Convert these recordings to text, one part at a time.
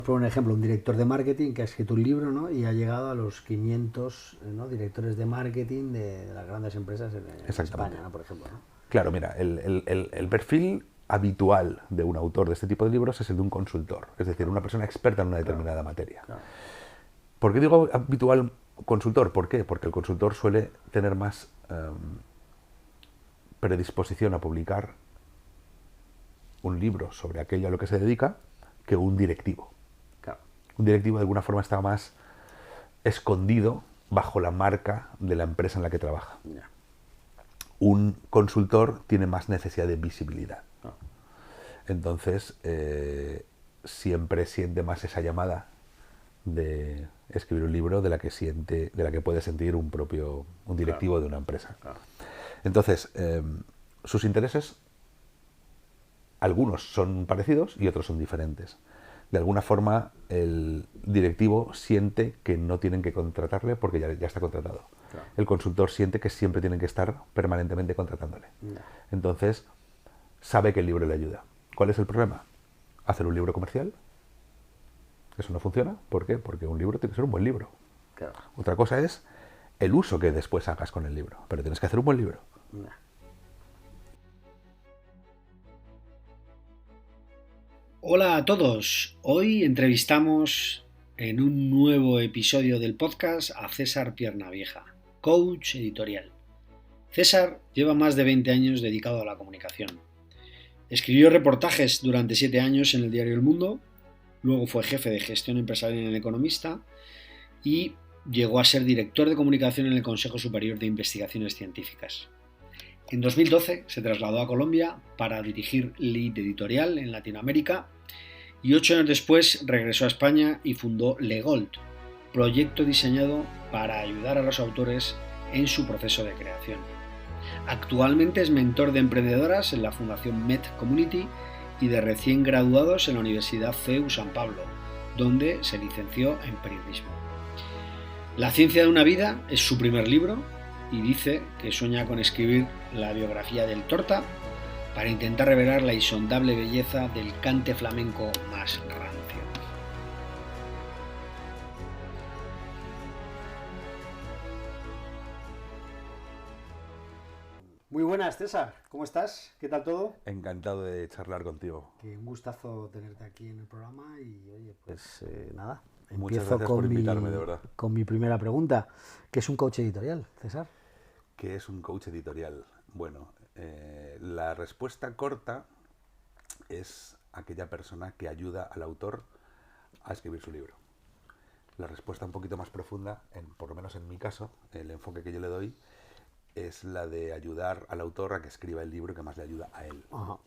Por un ejemplo, un director de marketing que ha escrito un libro, ¿no? Y ha llegado a los 500, ¿no? directores de marketing de las grandes empresas en Exactamente. España, ¿no? Por ejemplo, ¿no? Claro, mira, el perfil habitual de un autor de este tipo de libros es el de un consultor, es decir, Claro, una persona experta en una claro, determinada materia. claro, ¿Por qué digo habitual consultor? ¿Por qué? Porque el consultor suele tener más predisposición a publicar un libro sobre aquello a lo que se dedica que un directivo. claro. Un directivo de alguna forma está más escondido bajo la marca de la empresa en la que trabaja. Ya, Un consultor tiene más necesidad de visibilidad. claro. Entonces, siempre siente más esa llamada de escribir un libro de la que puede sentir un Claro, directivo de una empresa. claro. Entonces, sus intereses, algunos son parecidos y otros son diferentes. De alguna forma, el directivo siente que no tienen que contratarle porque ya está contratado. Claro. El consultor siente que siempre tienen que estar permanentemente contratándole. Ya. Entonces, sabe que el libro le ayuda. ¿Cuál es el problema? Hacer un libro comercial. Eso no funciona. ¿Por qué? Porque un libro tiene que ser un buen libro. Claro. Otra cosa es el uso que después hagas con el libro. Pero tienes que hacer un buen libro. Ya. Hola a todos. Hoy entrevistamos en un nuevo episodio del podcast a César Piernavieja, coach editorial. César lleva más de 20 años dedicado a la comunicación. Escribió reportajes durante 7 años en el diario El Mundo, luego fue jefe de gestión empresarial en El Economista y llegó a ser director de comunicación en el Consejo Superior de Investigaciones Científicas. En 2012 se trasladó a Colombia para dirigir Lead Editorial en Latinoamérica y 8 años después regresó a España y fundó Legold, proyecto diseñado para ayudar a los autores en su proceso de creación. Actualmente es mentor de emprendedoras en la Fundación Met Community y de recién graduados en la Universidad CEU San Pablo, donde se licenció en periodismo. La ciencia de una vida es su primer libro y dice que sueña con escribir la biografía del Torta para intentar revelar la insondable belleza del cante flamenco más rancio. Muy buenas, César. ¿Cómo estás? ¿Qué tal todo? Encantado de charlar contigo. Que un gustazo tenerte aquí en el programa y oye, pues nada, Muchas empiezo gracias por invitarme, de verdad. con mi primera pregunta. ¿Qué es un coach editorial, César? ¿Qué es un coach editorial? Bueno, la respuesta corta es aquella persona que ayuda al autor a escribir su libro. La respuesta un poquito más profunda, por lo menos en mi caso, el enfoque que yo le doy, es la de ayudar al autor a que escriba el libro que más le ayuda a él. Ajá,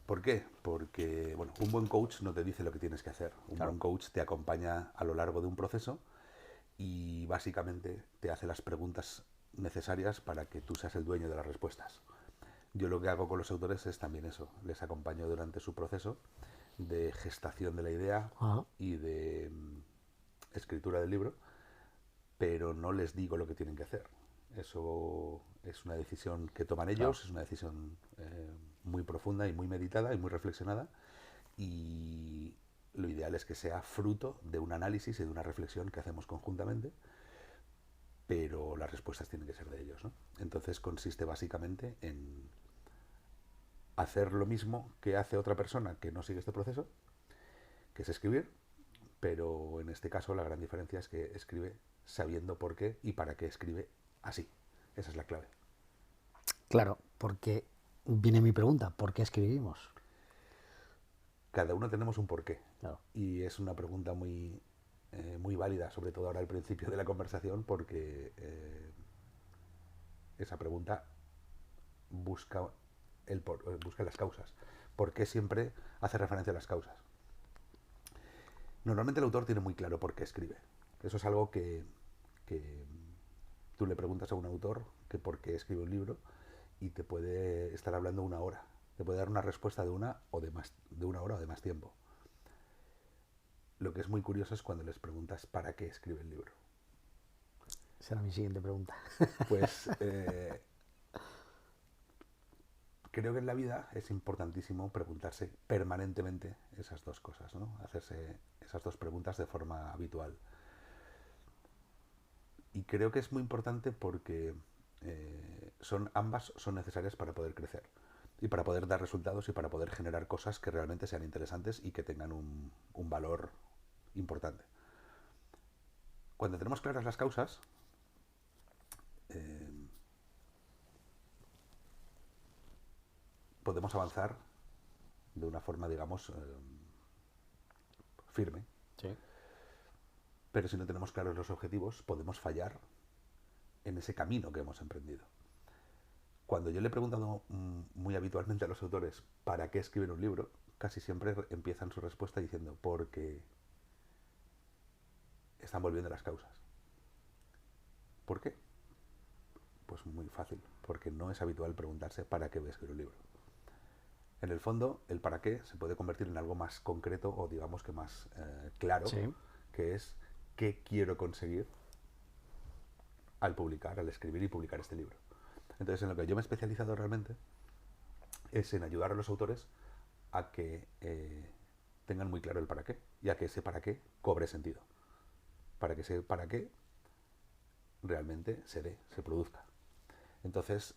¿Por qué? Porque bueno, un buen coach no te dice lo que tienes que hacer. Un claro. buen coach te acompaña a lo largo de un proceso y básicamente te hace las preguntas necesarias para que tú seas el dueño de las respuestas. Yo lo que hago con los autores es también eso, les acompaño durante su proceso de gestación de la idea Ajá, y de escritura del libro, pero no les digo lo que tienen que hacer. Eso es una decisión que toman claro. ellos, es una decisión muy profunda y muy meditada y muy reflexionada, y lo ideal es que sea fruto de un análisis y de una reflexión que hacemos conjuntamente, pero las respuestas tienen que ser de ellos, ¿no? Entonces consiste básicamente en hacer lo mismo que hace otra persona que no sigue este proceso, que es escribir, pero en este caso la gran diferencia es que escribe sabiendo por qué y para qué escribe así. Esa es la clave. Claro, porque viene mi pregunta, ¿por qué escribimos? Cada uno tenemos un porqué Claro, y es una pregunta muy válida, sobre todo ahora al principio de la conversación, porque esa pregunta busca, busca las causas. ¿Por qué siempre hace referencia a las causas? Normalmente el autor tiene muy claro por qué escribe. Eso es algo que tú le preguntas a un autor que por qué escribe un libro y te puede estar hablando una hora. Te puede dar una respuesta de una hora o de más tiempo. Lo que es muy curioso es cuando les preguntas para qué escribe el libro. esa era mi siguiente pregunta. Pues creo que en la vida es importantísimo preguntarse permanentemente esas dos cosas, ¿no? Hacerse esas dos preguntas de forma habitual. Y creo que es muy importante porque ambas son necesarias para poder crecer y para poder dar resultados y para poder generar cosas que realmente sean interesantes y que tengan un valor importante. Cuando tenemos claras las causas, eh, podemos avanzar de una forma, digamos, firme. Sí. Pero si no tenemos claros los objetivos, podemos fallar en ese camino que hemos emprendido. Cuando yo le he preguntado muy habitualmente a los autores para qué escriben un libro, casi siempre empiezan su respuesta diciendo porque están volviendo las causas. ¿Por qué? Pues muy fácil, porque no es habitual preguntarse para qué voy a escribir un libro. En el fondo, el para qué se puede convertir en algo más concreto o digamos que más claro, Sí. que es qué quiero conseguir al publicar, al escribir y publicar este libro. Entonces, en lo que yo me he especializado realmente es en ayudar a los autores a que tengan muy claro el para qué y a que ese para qué cobre sentido. Para que ese para qué realmente se dé, se produzca. Entonces,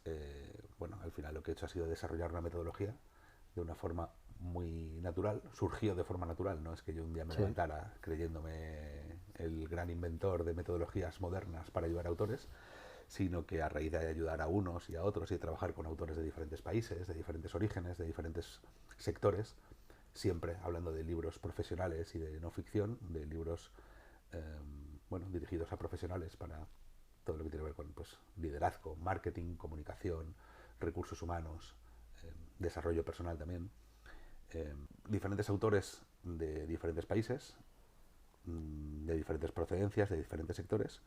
bueno, al final lo que he hecho ha sido desarrollar una metodología de una forma muy natural, surgió de forma natural, no es que yo un día me levantara creyéndome el gran inventor de metodologías modernas para ayudar a autores, sino que a raíz de ayudar a unos y a otros y de trabajar con autores de diferentes países, de diferentes orígenes, de diferentes sectores, siempre hablando de libros profesionales y de no ficción, de libros bueno, dirigidos a profesionales para todo lo que tiene que ver con pues, liderazgo, marketing, comunicación, recursos humanos, desarrollo personal también. Diferentes autores de diferentes países, de diferentes procedencias, de diferentes sectores,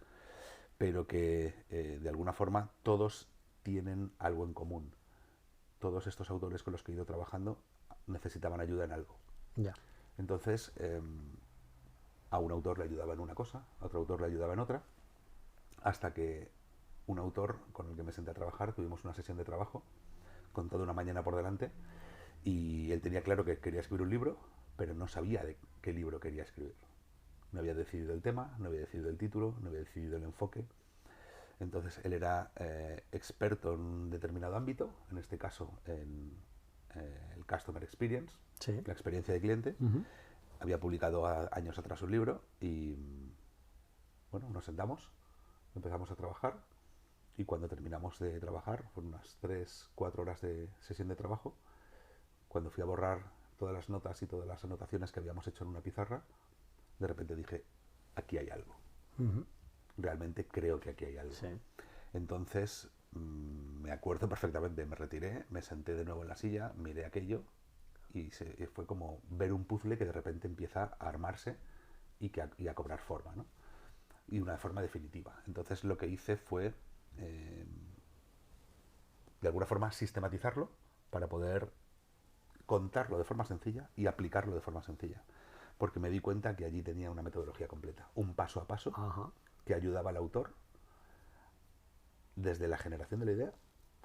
pero que de alguna forma todos tienen algo en común. Todos estos autores con los que he ido trabajando necesitaban ayuda en algo. Ya. Entonces, a un autor le ayudaba en una cosa, a otro autor le ayudaba en otra, hasta que un autor con el que me senté a trabajar, tuvimos una sesión de trabajo con toda una mañana por delante y él tenía claro que quería escribir un libro, pero no sabía de qué libro quería escribir. No había decidido el tema, no había decidido el título, no había decidido el enfoque. Entonces él era experto en un determinado ámbito, en este caso en el Customer Experience, Sí. la experiencia de cliente. Había publicado años atrás un libro y bueno, nos sentamos, empezamos a trabajar y cuando terminamos de trabajar, fueron unas 3-4 horas de sesión de trabajo, cuando fui a borrar todas las notas y todas las anotaciones que habíamos hecho en una pizarra, de repente dije, aquí hay algo. Realmente creo que aquí hay algo. Sí. Entonces, me acuerdo perfectamente, me retiré, me senté de nuevo en la silla, miré aquello y fue como ver un puzzle que de repente empieza a armarse y a cobrar forma, ¿no? Y una forma definitiva. Entonces lo que hice fue, de alguna forma, sistematizarlo para poder contarlo de forma sencilla y aplicarlo de forma sencilla. Porque me di cuenta que allí tenía una metodología completa, un paso a paso que ayudaba al autor desde la generación de la idea,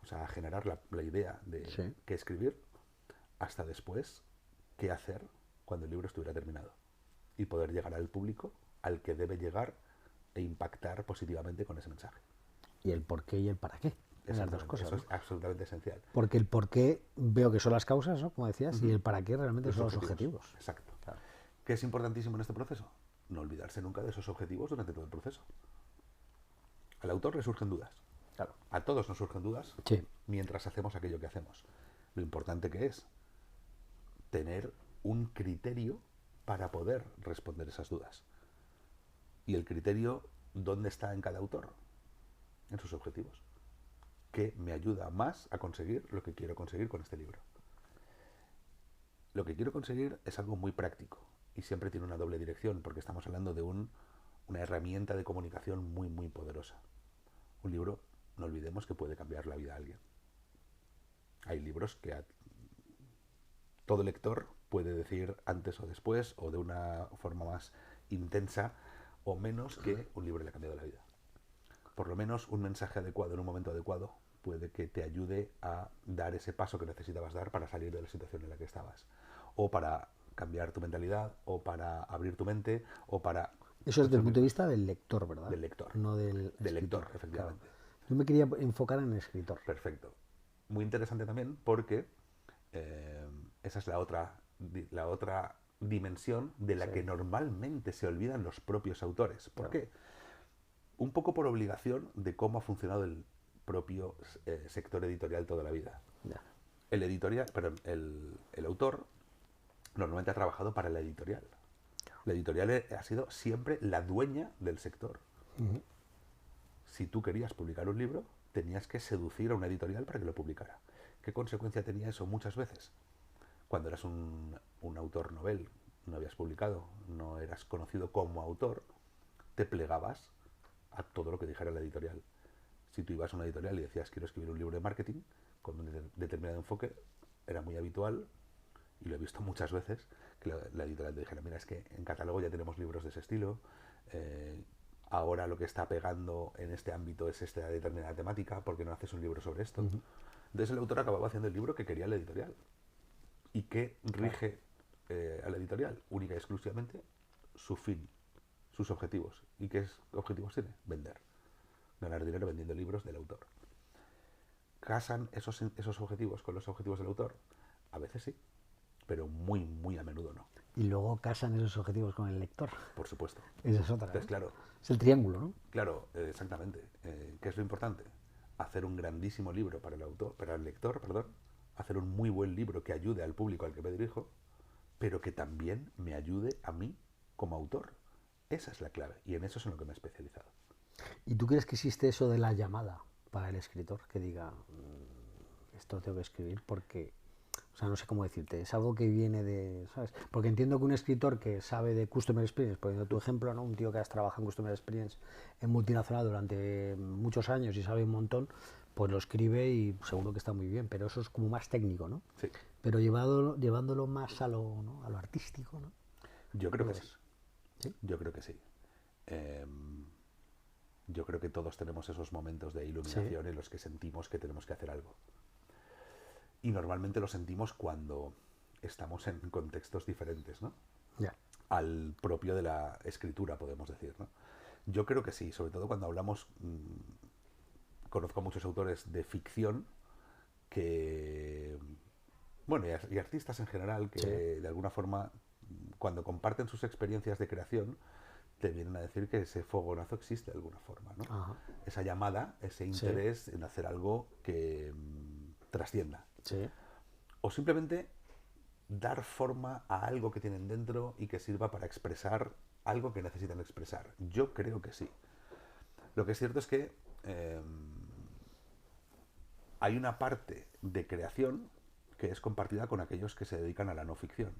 o sea, a generar la idea de qué escribir, hasta después qué hacer cuando el libro estuviera terminado y poder llegar al público al que debe llegar e impactar positivamente con ese mensaje. Y el por qué y el para qué. Las dos cosas. Eso ¿no? es absolutamente esencial. Porque el por qué veo que son las causas, ¿no? Como decías, y el para qué realmente son los objetivos. Exacto. Claro. ¿Qué es importantísimo en este proceso? No olvidarse nunca de esos objetivos durante todo el proceso. Al autor le surgen dudas. Claro. A todos nos surgen dudas mientras hacemos aquello que hacemos. Lo importante que es tener un criterio para poder responder esas dudas. Y el criterio, ¿dónde está en cada autor? En sus objetivos. ¿Qué me ayuda más a conseguir lo que quiero conseguir con este libro? Lo que quiero conseguir es algo muy práctico y siempre tiene una doble dirección porque estamos hablando de una herramienta de comunicación muy, muy poderosa. Un libro, no olvidemos que puede cambiar la vida a alguien. Hay libros que todo lector puede decir antes o después o de una forma más intensa o menos que un libro le ha cambiado la vida. Por lo menos un mensaje adecuado en un momento adecuado puede que te ayude a dar ese paso que necesitabas dar para salir de la situación en la que estabas, o para cambiar tu mentalidad, o para abrir tu mente, o para... Eso es desde el punto de vista del lector, ¿verdad? Del lector. No del Del escritor, lector, efectivamente. Claro. Yo me quería enfocar en el escritor. Perfecto. Muy interesante también porque esa es la otra dimensión de la que normalmente se olvidan los propios autores. ¿Por qué? Un poco por obligación de cómo ha funcionado el propio sector editorial toda la vida. Ya. El autor normalmente ha trabajado para la editorial. La editorial ha sido siempre la dueña del sector. Si tú querías publicar un libro, tenías que seducir a una editorial para que lo publicara. ¿Qué consecuencia tenía eso muchas veces? Cuando eras un autor novel, no habías publicado, no eras conocido como autor, te plegabas a todo lo que dijera la editorial. Si tú ibas a una editorial y decías quiero escribir un libro de marketing con un determinado enfoque, era muy habitual, y lo he visto muchas veces, que la editorial te dijera, mira, es que en catálogo ya tenemos libros de ese estilo, ahora lo que está pegando en este ámbito es esta determinada temática, ¿por qué no haces un libro sobre esto? Entonces el autor acababa haciendo el libro que quería la editorial. ¿Y qué rige a la editorial? Única y exclusivamente su fin, sus objetivos. ¿Y qué objetivos tiene? Vender. Ganar dinero vendiendo libros del autor. ¿Casan esos objetivos con los objetivos del autor? A veces sí, pero muy, muy a menudo no. Y luego casan esos objetivos con el lector. Por supuesto. Esa es otra. Entonces, claro. Es el triángulo, ¿no? Claro, exactamente. ¿Qué es lo importante? Hacer un grandísimo libro para el lector, hacer un muy buen libro que ayude al público al que me dirijo, pero que también me ayude a mí como autor. Esa es la clave, y en eso es en lo que me he especializado. ¿Y tú crees que existe eso de la llamada para el escritor? Que diga, esto tengo que escribir porque... O sea, no sé cómo decirte, es algo que viene de, ¿sabes? Porque entiendo que un escritor que sabe de Customer Experience, poniendo tu ejemplo, ¿no? Un tío que has trabajado en Customer Experience en multinacional durante muchos años y sabe un montón, pues lo escribe y seguro que está muy bien, pero eso es como más técnico, ¿no? Sí. Pero llevándolo más a lo, ¿no? A lo artístico, ¿no? Yo creo que sí. ¿Sí? Yo creo que sí. Yo creo que todos tenemos esos momentos de iluminación en los que sentimos que tenemos que hacer algo. Y normalmente lo sentimos cuando estamos en contextos diferentes, ¿no? Yeah. Al propio de la escritura, podemos decir, ¿no? Yo creo que sí, sobre todo cuando hablamos... conozco a muchos autores de ficción que... Bueno, y artistas en general que de alguna forma, cuando comparten sus experiencias de creación, te vienen a decir que ese fogonazo existe de alguna forma, ¿no? Ajá. Esa llamada, ese interés en hacer algo que trascienda. Sí. O simplemente dar forma a algo que tienen dentro y que sirva para expresar algo que necesitan expresar. Yo creo que sí. Lo que es cierto es que hay una parte de creación que es compartida con aquellos que se dedican a la no ficción.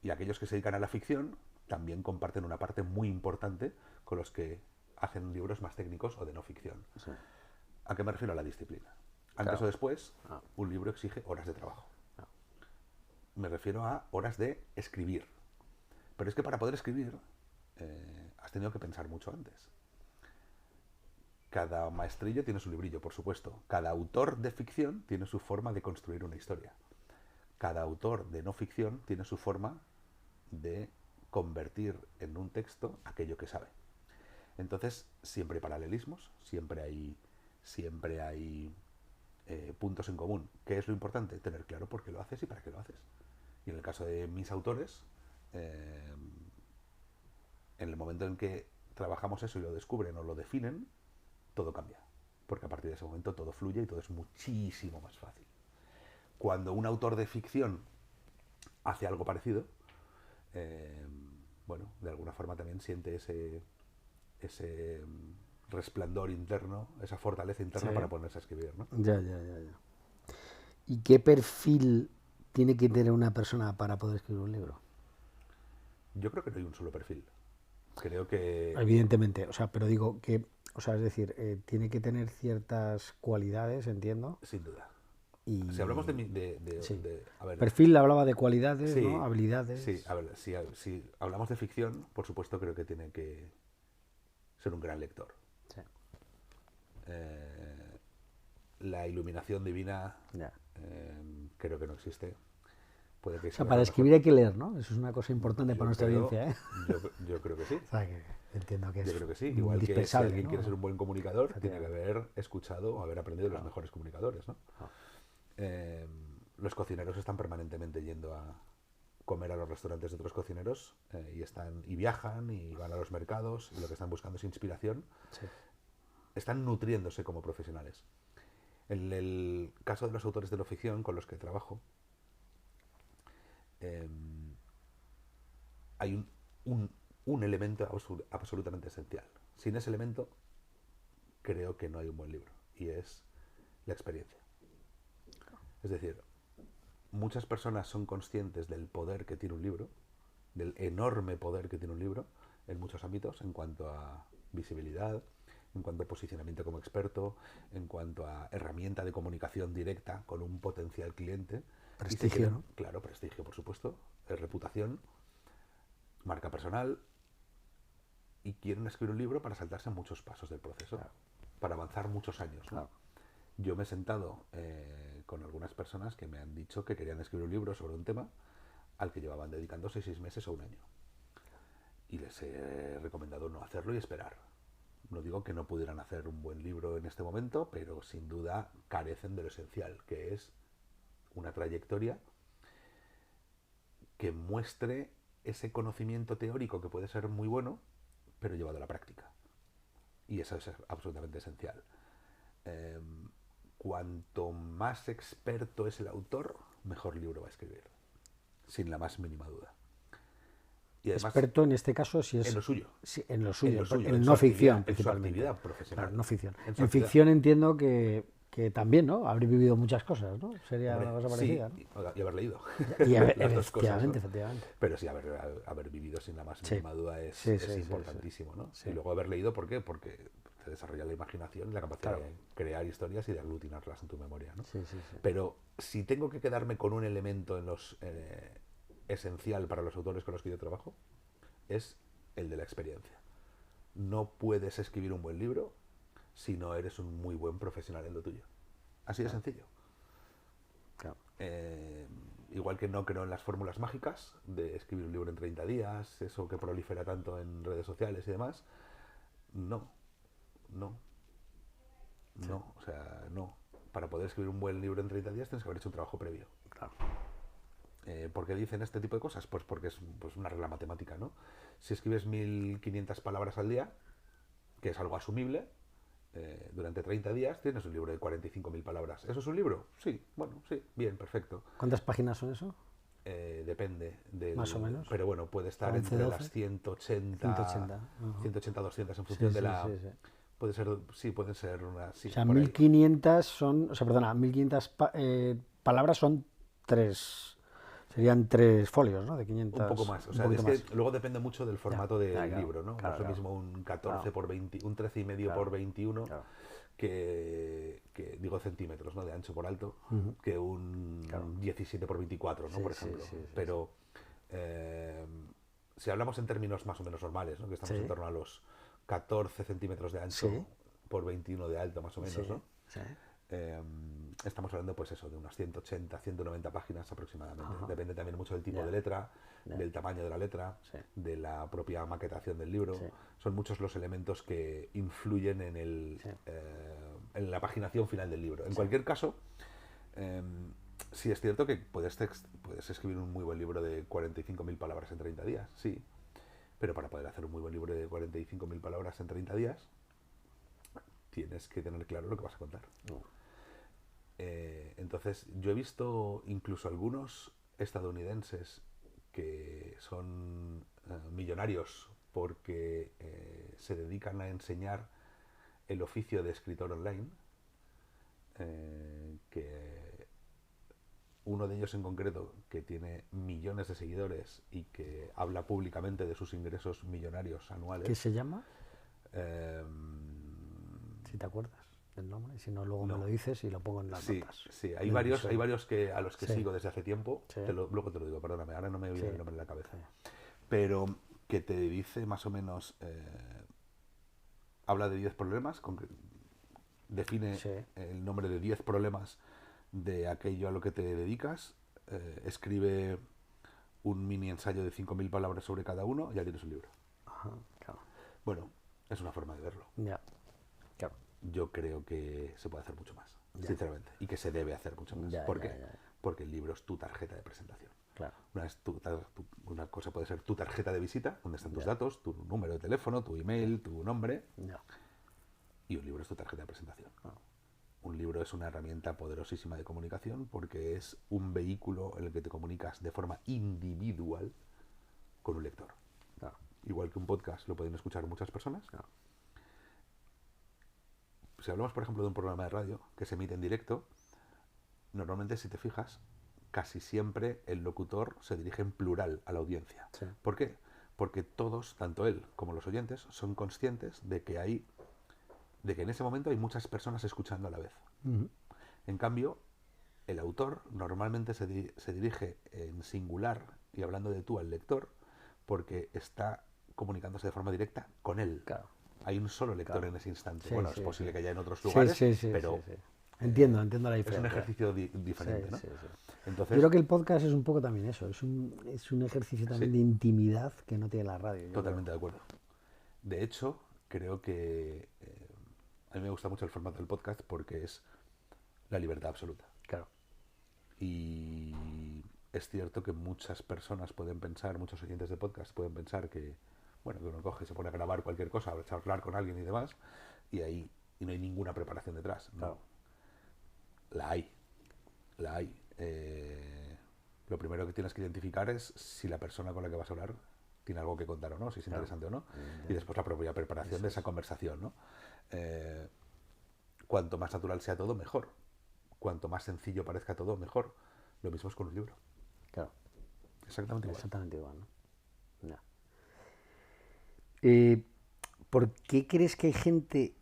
Y aquellos que se dedican a la ficción también comparten una parte muy importante con los que hacen libros más técnicos o de no ficción. Sí. ¿A qué me refiero? A la disciplina. Antes o después, un libro exige horas de trabajo. Me refiero a horas de escribir. Pero es que para poder escribir has tenido que pensar mucho antes. Cada maestrillo tiene su librillo, por supuesto. Cada autor de ficción tiene su forma de construir una historia. Cada autor de no ficción tiene su forma de convertir en un texto aquello que sabe. Entonces, siempre hay paralelismos, siempre hay puntos en común. ¿Qué es lo importante? Tener claro por qué lo haces y para qué lo haces. Y en el caso de mis autores, en el momento en que trabajamos eso y lo descubren o lo definen, todo cambia. Porque a partir de ese momento todo fluye y todo es muchísimo más fácil. Cuando un autor de ficción hace algo parecido, bueno, de alguna forma también siente ese resplandor interno, esa fortaleza interna para ponerse a escribir, ¿no? Ya. ¿Y qué perfil tiene que tener una persona para poder escribir un libro? Yo creo que no hay un solo perfil. Creo que... Evidentemente, o sea, pero digo que, o sea, es decir, tiene que tener ciertas cualidades, entiendo. Sin duda. Y... Si hablamos sí. a ver, perfil hablaba de cualidades, sí, ¿no? Habilidades. Sí, a ver, si hablamos de ficción, por supuesto creo que tiene que ser un gran lector. Sí. La iluminación divina Ya. creo que no existe. Puede que O sea, exista para a lo escribir mejor. hay que leer, ¿no? Eso es una cosa importante Yo para nuestra creo, audiencia, ¿eh? yo creo que sí. O sea, que entiendo que Yo es creo que sí. Igual que si indispensable, alguien ¿no? quiere ser un buen comunicador, tiene que Efectivamente. haber escuchado o haber aprendido de los mejores comunicadores, ¿no? Ah. Eh, los cocineros están permanentemente yendo a comer a los restaurantes de otros cocineros y viajan y van a los mercados y lo que están buscando es inspiración. Sí. Están nutriéndose como profesionales. En el caso de los autores de la ficción con los que trabajo, eh, hay un elemento absolutamente esencial. Sin ese elemento, creo que no hay un buen libro, y es la experiencia. Es decir, muchas personas son conscientes del poder que tiene un libro, del enorme poder que tiene un libro en muchos ámbitos, en cuanto a visibilidad, en cuanto a posicionamiento como experto, en cuanto a herramienta de comunicación directa con un potencial cliente. Prestigio, ¿no? Claro, prestigio, por supuesto, reputación, marca personal, y quieren escribir un libro para saltarse muchos pasos del proceso, Claro. para avanzar muchos años, ¿no? Claro. Yo me he sentado con algunas personas que me han dicho que querían escribir un libro sobre un tema al que llevaban dedicándose 6 meses o un año. Y les he recomendado no hacerlo y esperar. No digo que no pudieran hacer un buen libro en este momento, pero sin duda carecen de lo esencial, que es una trayectoria que muestre ese conocimiento teórico que puede ser muy bueno, pero llevado a la práctica. Y eso es absolutamente esencial. Cuanto más experto es el autor, mejor libro va a escribir, sin la más mínima duda. Y además, Experto en este caso si es en lo suyo. sí, en lo suyo, En en su no ficción actividad, principalmente. en su actividad profesional. Claro, no ficción. En su En actividad. ficción entiendo que también, ¿no? Habréis vivido muchas cosas, ¿no? Sería Hombre, una cosa sí, parecida, ¿no? y haber leído. Y Las dos cosas, ¿no? efectivamente. Pero sí, haber vivido sin la más Sí. mínima duda es Sí, sí, sí, importantísimo, ¿no? sí. Y luego haber leído, ¿por qué? Porque te desarrolla la imaginación y la capacidad Claro. de crear historias y de aglutinarlas en tu memoria, ¿no? Sí, sí, sí. Pero si tengo que quedarme con un elemento esencial para los autores con los que yo trabajo, es el de la experiencia. No puedes escribir un buen libro si no eres un muy buen profesional en lo tuyo. Así de sencillo. Claro. Igual que no creo en las fórmulas mágicas de escribir un libro en 30 días, eso que prolifera tanto en redes sociales y demás, no. O sea, no. Para poder escribir un buen libro en 30 días tienes que haber hecho un trabajo previo. Claro. ¿Por qué dicen este tipo de cosas? Pues porque es una regla matemática, ¿no? Si escribes 1500 palabras al día, que es algo asumible, durante 30 días tienes un libro de 45.000 palabras. ¿Eso es un libro? Sí, bueno, sí, bien, perfecto. ¿Cuántas páginas son eso? Depende Más o menos. Pero bueno, puede estar 11, entre 12. las 180, 180, 200 en Sí, función sí, de la... sí, sí. Puede ser, sí, pueden ser unas... Sí, O sea, por ahí. 1500 son, o sea, perdona, 1500 palabras son serían 3 folios, ¿no? De 500. Un poco más. O un sea, poquito es que más. luego depende mucho del formato del claro, libro, ¿no? claro, no es lo claro. mismo un 14 Claro. por 20, un 13 y medio Claro, por 21 claro. que digo centímetros, ¿no? De ancho por alto, que un Claro. 17 por 24, ¿no? Sí, Por sí, ejemplo. sí, sí, Pero si hablamos en términos más o menos normales, ¿no? Que estamos Sí. en torno a los 14 centímetros de ancho Sí. por 21 de alto, más o menos, Sí, ¿no? sí. Estamos hablando, pues eso, de unas 180, 190 páginas aproximadamente. Ajá. Depende también mucho del tipo Ya. de letra, Ya. del tamaño de la letra, Sí. de la propia maquetación del libro. Sí. Son muchos los elementos que influyen Sí. en la paginación final del libro. En cualquier caso, sí es cierto que puedes escribir un muy buen libro de 45.000 palabras en 30 días, sí. Pero para poder hacer un muy buen libro de 45.000 palabras en 30 días, tienes que tener claro lo que vas a contar. No. Entonces, yo he visto incluso algunos estadounidenses que son millonarios porque se dedican a enseñar el oficio de escritor online, que uno de ellos en concreto, que tiene millones de seguidores y que habla públicamente de sus ingresos millonarios anuales. ¿Qué se llama? eh, Si te acuerdas del nombre, y si no, luego No. me lo dices y lo pongo en las Sí, notas. sí, hay del varios episodio. a los que Sí. sigo desde hace tiempo, Sí. luego te lo digo, perdóname, ahora no me viene Sí. el nombre en la cabeza, Sí. pero que te dice más o menos, habla de 10 problemas define Sí. el nombre de 10 problemas de aquello a lo que te dedicas, escribe un mini ensayo de 5.000 palabras sobre cada uno y ya tienes un libro. Ajá, claro. Bueno, es una forma de verlo. Ya, claro. Yo creo que se puede hacer mucho más, Ya. sinceramente, y que se debe hacer mucho más. Ya, ¿Por ya, qué? ya. Porque el libro es tu tarjeta de presentación. Claro. Una cosa puede ser tu tarjeta de visita, donde están tus Ya. datos, tu número de teléfono, tu email, tu nombre, Ya. y un libro es tu tarjeta de presentación. Ah. Un libro es una herramienta poderosísima de comunicación porque es un vehículo en el que te comunicas de forma individual con un lector. Claro. Igual que un podcast lo pueden escuchar muchas personas. Claro. Si hablamos, por ejemplo, de un programa de radio que se emite en directo, normalmente, si te fijas, casi siempre el locutor se dirige en plural a la audiencia. Sí. ¿Por qué? Porque todos, tanto él como los oyentes, son conscientes de que en ese momento hay muchas personas escuchando a la vez. Ujú. En cambio, el autor normalmente se dirige en singular y hablando de tú al lector porque está comunicándose de forma directa con él. Claro. Hay un solo lector Claro. en ese instante. Sí, Bueno, sí, es posible sí. que haya en otros Sí, lugares, sí, sí, pero sí, sí. Entiendo la es diferencia. un ejercicio diferente, Sí, ¿no? sí, sí. Entonces, Yo creo que el podcast es un poco también eso, es un ejercicio también Sí. de intimidad que no tiene la radio. Yo totalmente de acuerdo. De hecho, creo que a mí me gusta mucho el formato del podcast porque es la libertad absoluta. creo. Claro. Y es cierto que muchas personas pueden pensar, muchos oyentes de podcast pueden pensar que, bueno, que uno coge, se pone a grabar cualquier cosa, a charlar con alguien y demás, y no hay ninguna preparación detrás. No. Claro. La hay. La hay. Lo primero que tienes que identificar es si la persona con la que vas a hablar tiene algo que contar o no, si es Claro. interesante o no. Y después la propia preparación de esa conversación, ¿no? Cuanto más natural sea todo, mejor. Cuanto más sencillo parezca todo, mejor. Lo mismo es con un libro. Claro. Exactamente igual. Exactamente igual, ¿no? Ya. ¿Por qué crees que hay gente?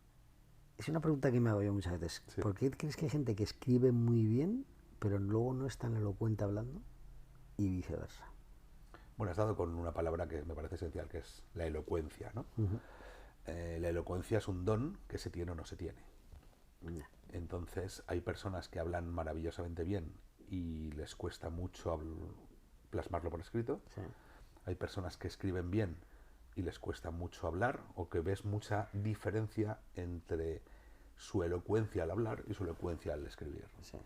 Es una pregunta que me hago yo muchas veces. Sí. ¿Por qué crees que hay gente que escribe muy bien, pero luego no es tan elocuente hablando? Y viceversa. Bueno, has dado con una palabra que me parece esencial, que es la elocuencia, ¿no? Ujú. La elocuencia es un don que se tiene o no se tiene. Ya. Entonces hay personas que hablan maravillosamente bien y les cuesta mucho plasmarlo por escrito. Sí. Hay personas que escriben bien y les cuesta mucho hablar, o que ves mucha diferencia entre su elocuencia al hablar y su elocuencia al escribir. Sí.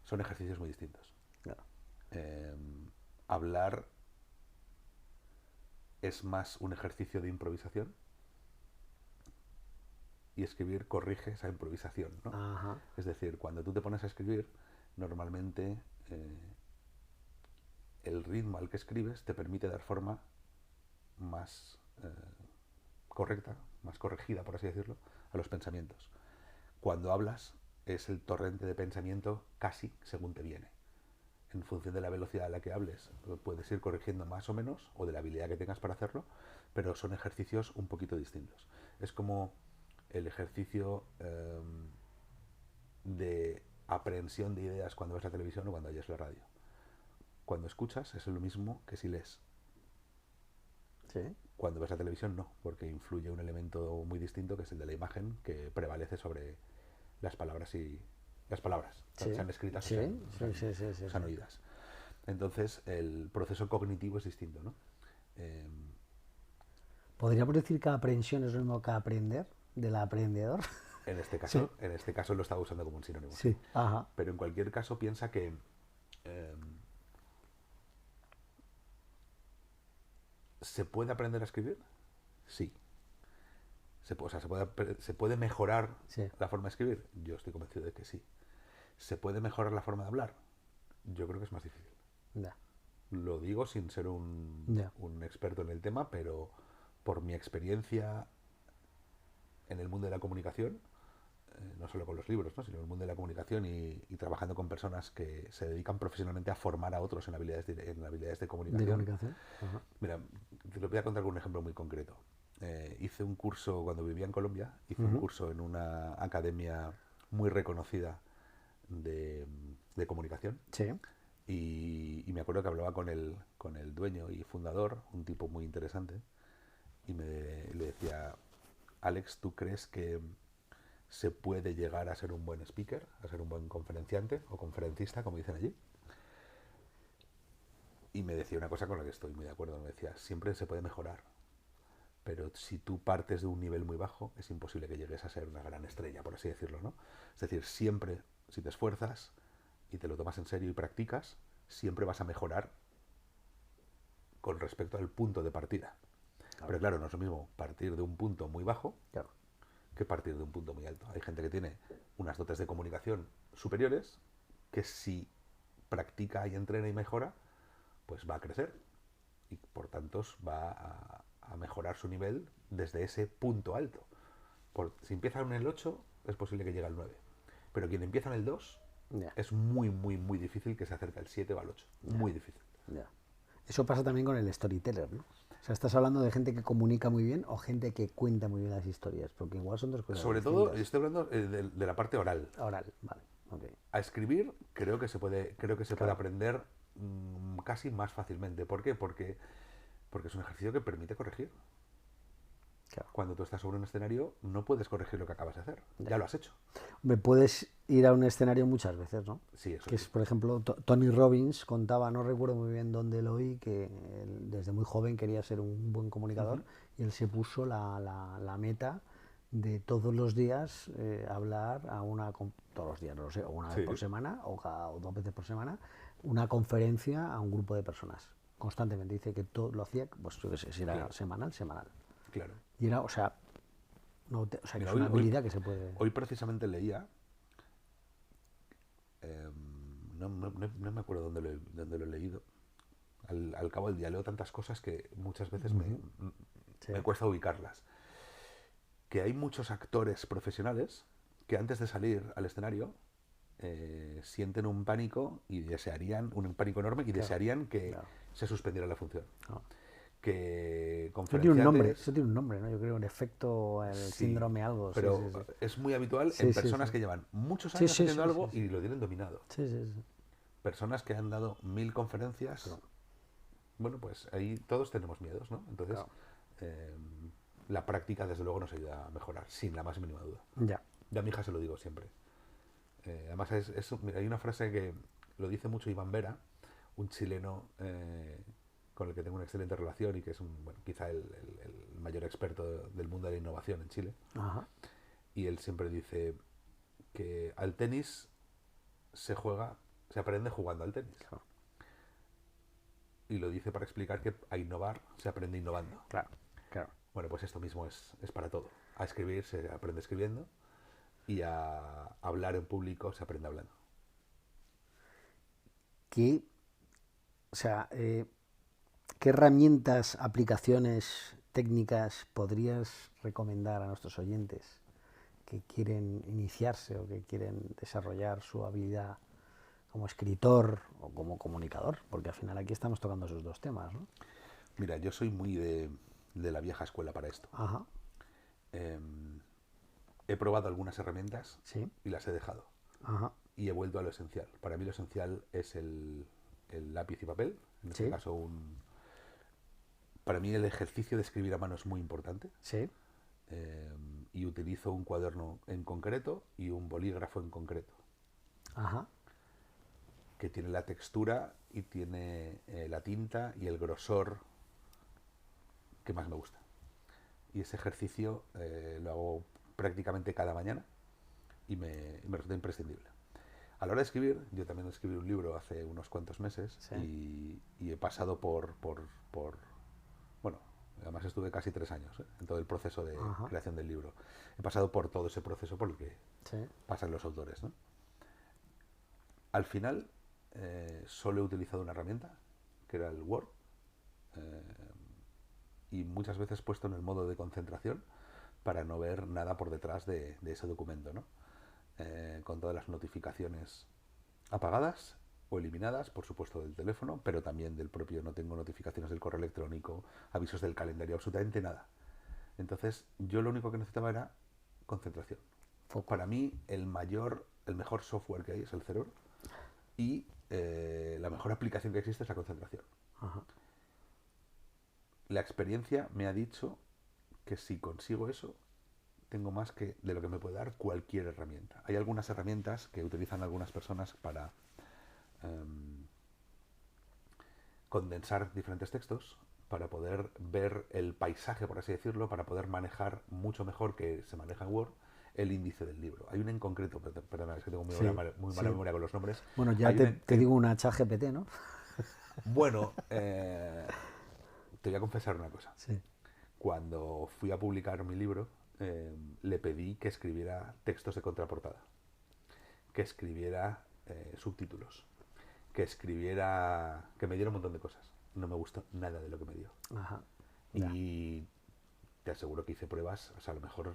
Son ejercicios muy distintos. Claro. Hablar es más un ejercicio de improvisación y escribir corrige esa improvisación, ¿no? Ajá. Es decir, cuando tú te pones a escribir, normalmente el ritmo al que escribes te permite dar forma más correcta, más corregida, por así decirlo, a los pensamientos. Cuando hablas, es el torrente de pensamiento casi según te viene. En función de la velocidad a la que hables, puedes ir corrigiendo más o menos, o de la habilidad que tengas para hacerlo, pero son ejercicios un poquito distintos. Es como el ejercicio de aprehensión de ideas cuando ves la televisión o cuando oyes la radio. Cuando escuchas es lo mismo que si lees. Sí. Cuando ves la televisión no, porque influye un elemento muy distinto que es el de la imagen, que prevalece sobre las palabras y las palabras, Sí. sean escritas Sí, o sí, sí, sí, sí, sean sí. oídas. Entonces el proceso cognitivo es distinto, ¿no? ¿Podríamos decir que aprensión es lo mismo que aprender del aprendedor? En este caso lo estaba usando como un sinónimo. Sí. Ajá. Pero en cualquier caso piensa que ¿se puede aprender a escribir? Sí. ¿Se puede mejorar Sí. la forma de escribir? Yo estoy convencido de que sí. ¿Se puede mejorar la forma de hablar? Yo creo que es más difícil. Ya. Lo digo sin ser un experto en el tema, pero por mi experiencia en el mundo de la comunicación, no solo con los libros, ¿no? sino en el mundo de la comunicación y trabajando con personas que se dedican profesionalmente a formar a otros en habilidades de comunicación. ¿De comunicación? Ajá. Mira, te lo voy a contar con un ejemplo muy concreto. Hice un curso cuando vivía en Colombia, hice un curso en una academia muy reconocida de comunicación. Sí. Y me acuerdo que hablaba con el dueño y fundador, un tipo muy interesante, y le decía, Alex, ¿tú crees que se puede llegar a ser un buen speaker, a ser un buen conferenciante o conferencista, como dicen allí. Y me decía una cosa con la que estoy muy de acuerdo. Me decía, siempre se puede mejorar, pero si tú partes de un nivel muy bajo, es imposible que llegues a ser una gran estrella, por así decirlo, ¿no? Es decir, siempre, si te esfuerzas y te lo tomas en serio y practicas, siempre vas a mejorar con respecto al punto de partida. Claro. Pero claro, no es lo mismo partir de un punto muy bajo, claro, que partir de un punto muy alto. Hay gente que tiene unas dotes de comunicación superiores que si practica y entrena y mejora, pues va a crecer y por tanto va a mejorar su nivel desde ese punto alto. Si empieza en el 8, es posible que llegue al 9. Pero quien empieza en el 2, es muy, muy, muy difícil que se acerque al 7 o al 8. Muy difícil. Eso pasa también con el storyteller, ¿no? O sea, estás hablando de gente que comunica muy bien o gente que cuenta muy bien las historias, porque igual son dos cosas Sobre distintas. todo, estoy hablando de la parte oral. Oral, vale. Okay. A escribir creo que se puede aprender casi más fácilmente. ¿Por qué? Porque es un ejercicio que permite corregir. Claro. Cuando tú estás sobre un escenario, no puedes corregir lo que acabas de hacer. Ya lo has hecho. Me puedes ir a un escenario muchas veces, ¿no? Sí, eso que sí. Es, por ejemplo, Tony Robbins contaba, no recuerdo muy bien dónde lo oí, que él, desde muy joven quería ser un buen comunicador y él se puso la meta de todos los días hablar todos los días, no lo sé, o una vez por semana o 2 veces por semana, una conferencia a un grupo de personas. Constantemente. Dice que todo lo hacía, pues yo qué sé, si era semanal. Claro. Y era, que mira, es una habilidad que se puede... Hoy precisamente leía, no me acuerdo dónde lo he leído, al cabo del día leo tantas cosas que muchas veces me cuesta ubicarlas, que hay muchos actores profesionales que antes de salir al escenario sienten un pánico y desearían, un pánico enorme y desearían que se suspendiera la función. Que conferenciantes... Eso tiene un nombre, ¿no? Yo creo, el efecto, el síndrome algo. Pero es muy habitual en personas que llevan muchos años haciendo algo y lo tienen dominado. Personas que han dado 1000 conferencias. Bueno, pues ahí todos tenemos miedos, ¿no? Entonces, la práctica desde luego nos ayuda a mejorar, sin la más mínima duda. Ya a mi hija se lo digo siempre. Además, hay una frase que lo dice mucho Iván Vera, un chileno con el que tengo una excelente relación y que es quizá el mayor experto del mundo de la innovación en Chile. Ajá. Y él siempre dice que al tenis se aprende jugando al tenis. Claro. Y lo dice para explicar que a innovar se aprende innovando. Claro. Bueno, pues esto mismo es para todo. A escribir se aprende escribiendo y a hablar en público se aprende hablando. ¿Qué herramientas, aplicaciones, técnicas podrías recomendar a nuestros oyentes que quieren iniciarse o que quieren desarrollar su habilidad como escritor o como comunicador? Porque al final aquí estamos tocando esos dos temas, ¿no? Mira, yo soy muy de la vieja escuela para esto. Ajá. He probado algunas herramientas y las he dejado. Ajá. Y he vuelto a lo esencial. Para mí lo esencial es el lápiz y papel. En este caso, para mí el ejercicio de escribir a mano es muy importante. Y utilizo un cuaderno en concreto y un bolígrafo en concreto. Ajá. Que tiene la textura y tiene la tinta y el grosor que más me gusta. Y ese ejercicio lo hago prácticamente cada mañana y me resulta imprescindible. A la hora de escribir, yo también escribí un libro hace unos cuantos meses y he pasado por bueno, además estuve casi 3 años en todo el proceso de creación del libro. He pasado por todo ese proceso por el que pasan los autores, ¿no? Al final, solo he utilizado una herramienta, que era el Word, y muchas veces puesto en el modo de concentración para no ver nada por detrás de ese documento, ¿no? Con todas las notificaciones apagadas o eliminadas, por supuesto del teléfono, pero también del propio, no tengo notificaciones del correo electrónico, avisos del calendario, absolutamente nada. Entonces yo lo único que necesitaba era concentración. Para mí el mejor software que hay es el cerebro y la mejor aplicación que existe es la concentración. Ajá. La experiencia me ha dicho que si consigo eso, tengo más que de lo que me puede dar cualquier herramienta. Hay algunas herramientas que utilizan algunas personas para condensar diferentes textos, para poder ver el paisaje, por así decirlo, para poder manejar mucho mejor que se maneja en Word el índice del libro. Hay una en concreto, perdona, es que tengo muy mala memoria con los nombres. Bueno, ya te digo una ChatGPT, ¿no? Bueno, te voy a confesar una cosa. Sí. Cuando fui a publicar mi libro, le pedí que escribiera textos de contraportada, que escribiera subtítulos, que me diera un montón de cosas. No me gustó nada de lo que me dio. Ajá. Y te aseguro que hice pruebas, o sea, a lo mejor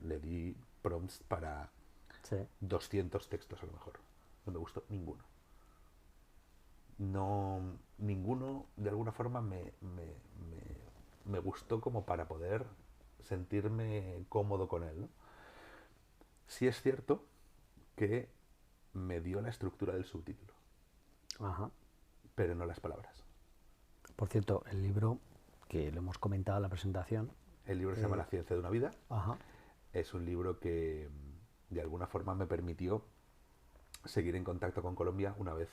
le di prompts para 200 textos a lo mejor. No me gustó ninguno. No, ninguno de alguna forma me gustó como para poder sentirme cómodo con él, ¿no? Sí es cierto que me dio la estructura del subtítulo. Ajá. Pero no las palabras. Por cierto, el libro, que lo hemos comentado en la presentación... El libro se llama La ciencia de una vida. Ajá. Es un libro que de alguna forma me permitió seguir en contacto con Colombia una vez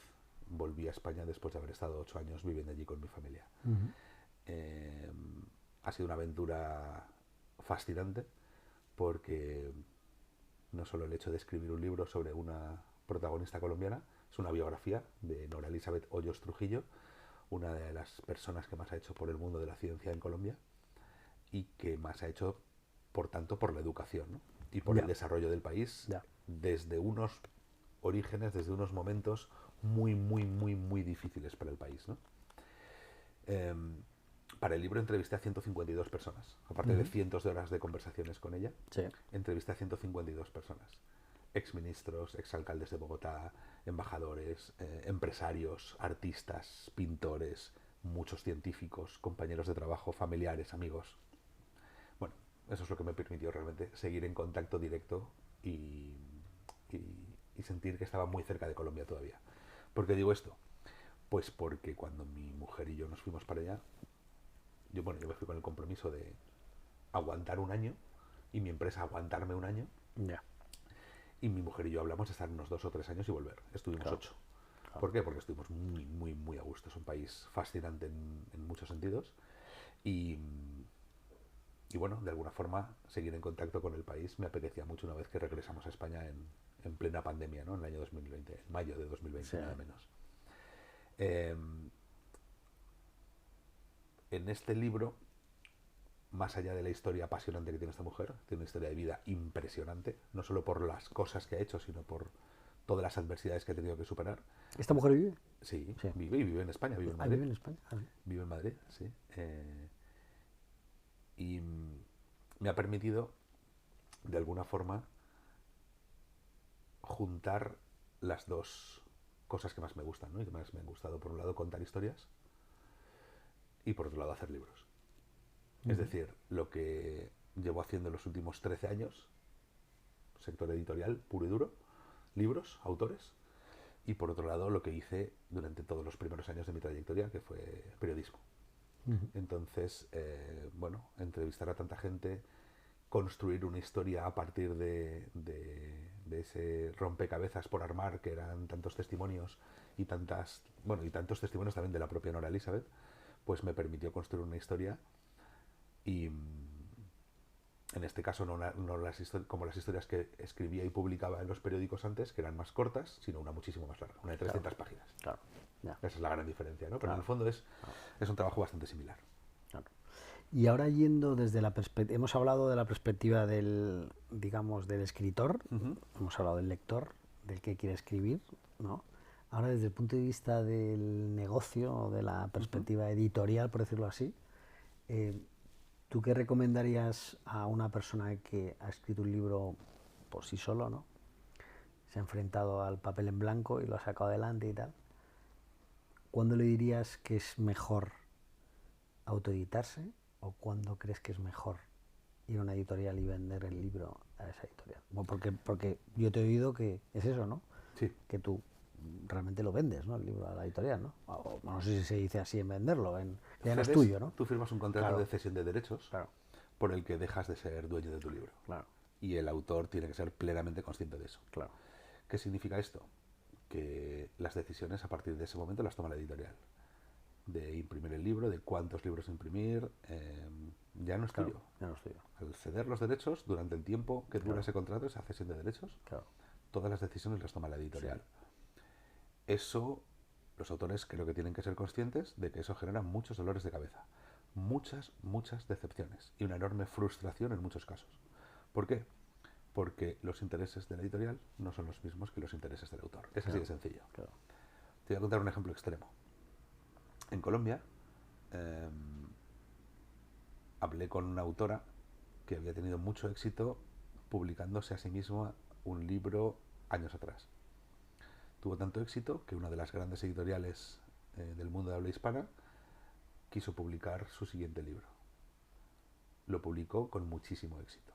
volví a España después de haber estado 8 años viviendo allí con mi familia. Ha sido una aventura fascinante porque no solo el hecho de escribir un libro sobre una protagonista colombiana, es una biografía de Nora Elizabeth Hoyos Trujillo, una de las personas que más ha hecho por el mundo de la ciencia en Colombia y que más ha hecho, por tanto, por la educación, ¿no? Y por el desarrollo del país desde unos orígenes, desde unos momentos muy difíciles para el país, ¿no? Para el libro entrevisté a 152 personas, aparte de cientos de horas de conversaciones con ella. Entrevisté a 152 personas, exministros, exalcaldes de Bogotá, embajadores, empresarios, artistas, pintores, muchos científicos, compañeros de trabajo, familiares, amigos. Bueno, eso es lo que me permitió realmente seguir en contacto directo y sentir que estaba muy cerca de Colombia todavía. ¿Por qué digo esto? Pues porque cuando mi mujer y yo nos fuimos para allá, yo me fui con el compromiso de aguantar un año y mi empresa aguantarme un año. Y mi mujer y yo hablamos de estar unos 2 o 3 años y volver. Estuvimos 8. ¿Por qué? Porque estuvimos muy a gusto. Es un país fascinante en muchos sentidos. Y bueno, de alguna forma, seguir en contacto con el país me apetecía mucho una vez que regresamos a España en plena pandemia, ¿no? En el año 2020, en mayo de 2020, nada menos. En este libro, más allá de la historia apasionante que tiene esta mujer, tiene una historia de vida impresionante, no solo por las cosas que ha hecho, sino por todas las adversidades que ha tenido que superar. ¿Esta mujer vive? Sí. Vive en España, vive en Madrid. ¿Vive en España? Vive en Madrid, sí. Y me ha permitido, de alguna forma, juntar las dos cosas que más me gustan, ¿no? Y que más me han gustado. Por un lado, contar historias y por otro lado, hacer libros. Es decir, lo que llevo haciendo los últimos 13 años, sector editorial puro y duro, libros, autores, y por otro lado, lo que hice durante todos los primeros años de mi trayectoria, que fue periodismo. Entonces, entrevistar a tanta gente, construir una historia a partir de ese rompecabezas por armar, que eran tantos testimonios y tantos testimonios también de la propia Nora Elizabeth, pues me permitió construir una historia y en este caso no como las historias que escribía y publicaba en los periódicos antes, que eran más cortas, sino una muchísimo más larga, una de 300 páginas. Esa es la gran diferencia, ¿no? Pero en el fondo es un trabajo bastante similar. Y ahora yendo desde la perspectiva, hemos hablado de la perspectiva del escritor, hemos hablado del lector, del que quiere escribir, ¿no? Ahora desde el punto de vista del negocio o de la perspectiva editorial, por decirlo así, ¿tú qué recomendarías a una persona que ha escrito un libro por sí solo, ¿no? Se ha enfrentado al papel en blanco y lo ha sacado adelante y tal? ¿Cuándo le dirías que es mejor autoeditarse o cuándo crees que es mejor ir a una editorial y vender el libro a esa editorial? Bueno, porque yo te he oído que es eso, ¿no? Sí. Que tú realmente lo vendes, ¿no? El libro a la editorial, ¿no? No sé si se dice así en venderlo, ya no es tuyo, ¿no? Tú firmas un contrato de cesión de derechos, por el que dejas de ser dueño de tu libro. Claro, Y el autor tiene que ser plenamente consciente de eso. claro. ¿Qué significa esto? Que las decisiones a partir de ese momento las toma la editorial. De imprimir el libro, de cuántos libros imprimir, ya no es Claro, tuyo. ya no estoy yo. Al ceder los derechos, durante el tiempo que dura Claro. ese contrato, esa cesión de derechos, Claro. todas las decisiones las toma la editorial. Eso, los autores creo que tienen que ser conscientes de que eso genera muchos dolores de cabeza, muchas decepciones y una enorme frustración en muchos casos. ¿Por qué? Porque los intereses de la editorial no son los mismos que los intereses del autor. Es así de sencillo. Claro. Te voy a contar un ejemplo extremo. En Colombia hablé con una autora que había tenido mucho éxito publicándose a sí misma un libro años atrás. Tuvo tanto éxito que una de las grandes editoriales del mundo de habla hispana quiso publicar su siguiente libro. Lo publicó con muchísimo éxito.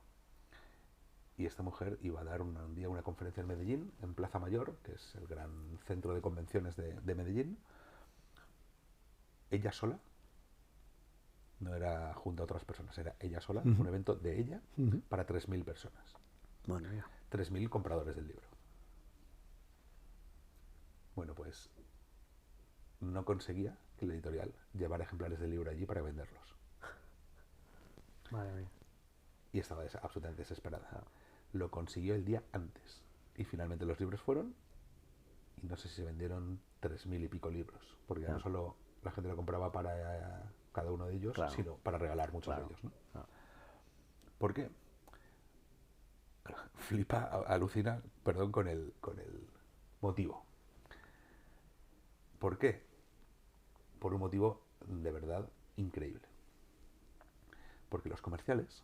Y esta mujer iba a dar un día una conferencia en Medellín, en Plaza Mayor, que es el gran centro de convenciones de Medellín. Ella sola, no era junto a otras personas, era ella sola, un evento de ella para 3.000 personas. Bueno, ya. 3.000 compradores del libro. Bueno, pues no conseguía que la editorial llevara ejemplares del libro allí para venderlos. Madre mía. Y estaba absolutamente desesperada. Claro. Lo consiguió el día antes. Y finalmente los libros fueron, y no sé si se vendieron 3.000 y pico libros, porque ya no solo la gente lo compraba para cada uno de ellos, Claro. sino para regalar muchos Claro. de ellos, ¿no? Claro. ¿Por qué? Flipa, alucina, perdón, con el motivo. ¿Por qué? Por un motivo de verdad increíble. Porque los comerciales,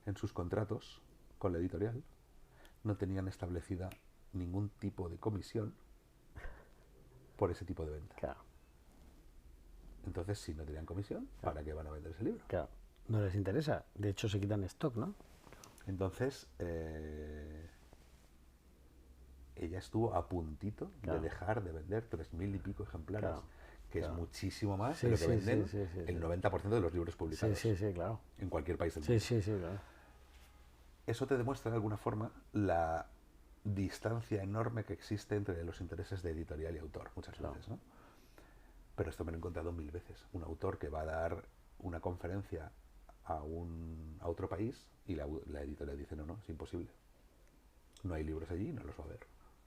en sus contratos con la editorial, no tenían establecida ningún tipo de comisión por ese tipo de venta. Claro. Entonces, si no tenían comisión, ¿para qué van a vender ese libro? Claro. No les interesa. De hecho, se quitan stock, ¿no? Entonces, ella estuvo a puntito de dejar de vender 3.000 y pico ejemplares, que es muchísimo más de lo que venden el 90% de los libros publicados Sí, claro. en cualquier país del mundo. Sí, claro. Eso te demuestra de alguna forma la distancia enorme que existe entre los intereses de editorial y autor, muchas veces, ¿no? Pero esto me lo he encontrado 1000 veces. Un autor que va a dar una conferencia a otro país y la editorial dice, no, es imposible. No hay libros allí, no los va a ver.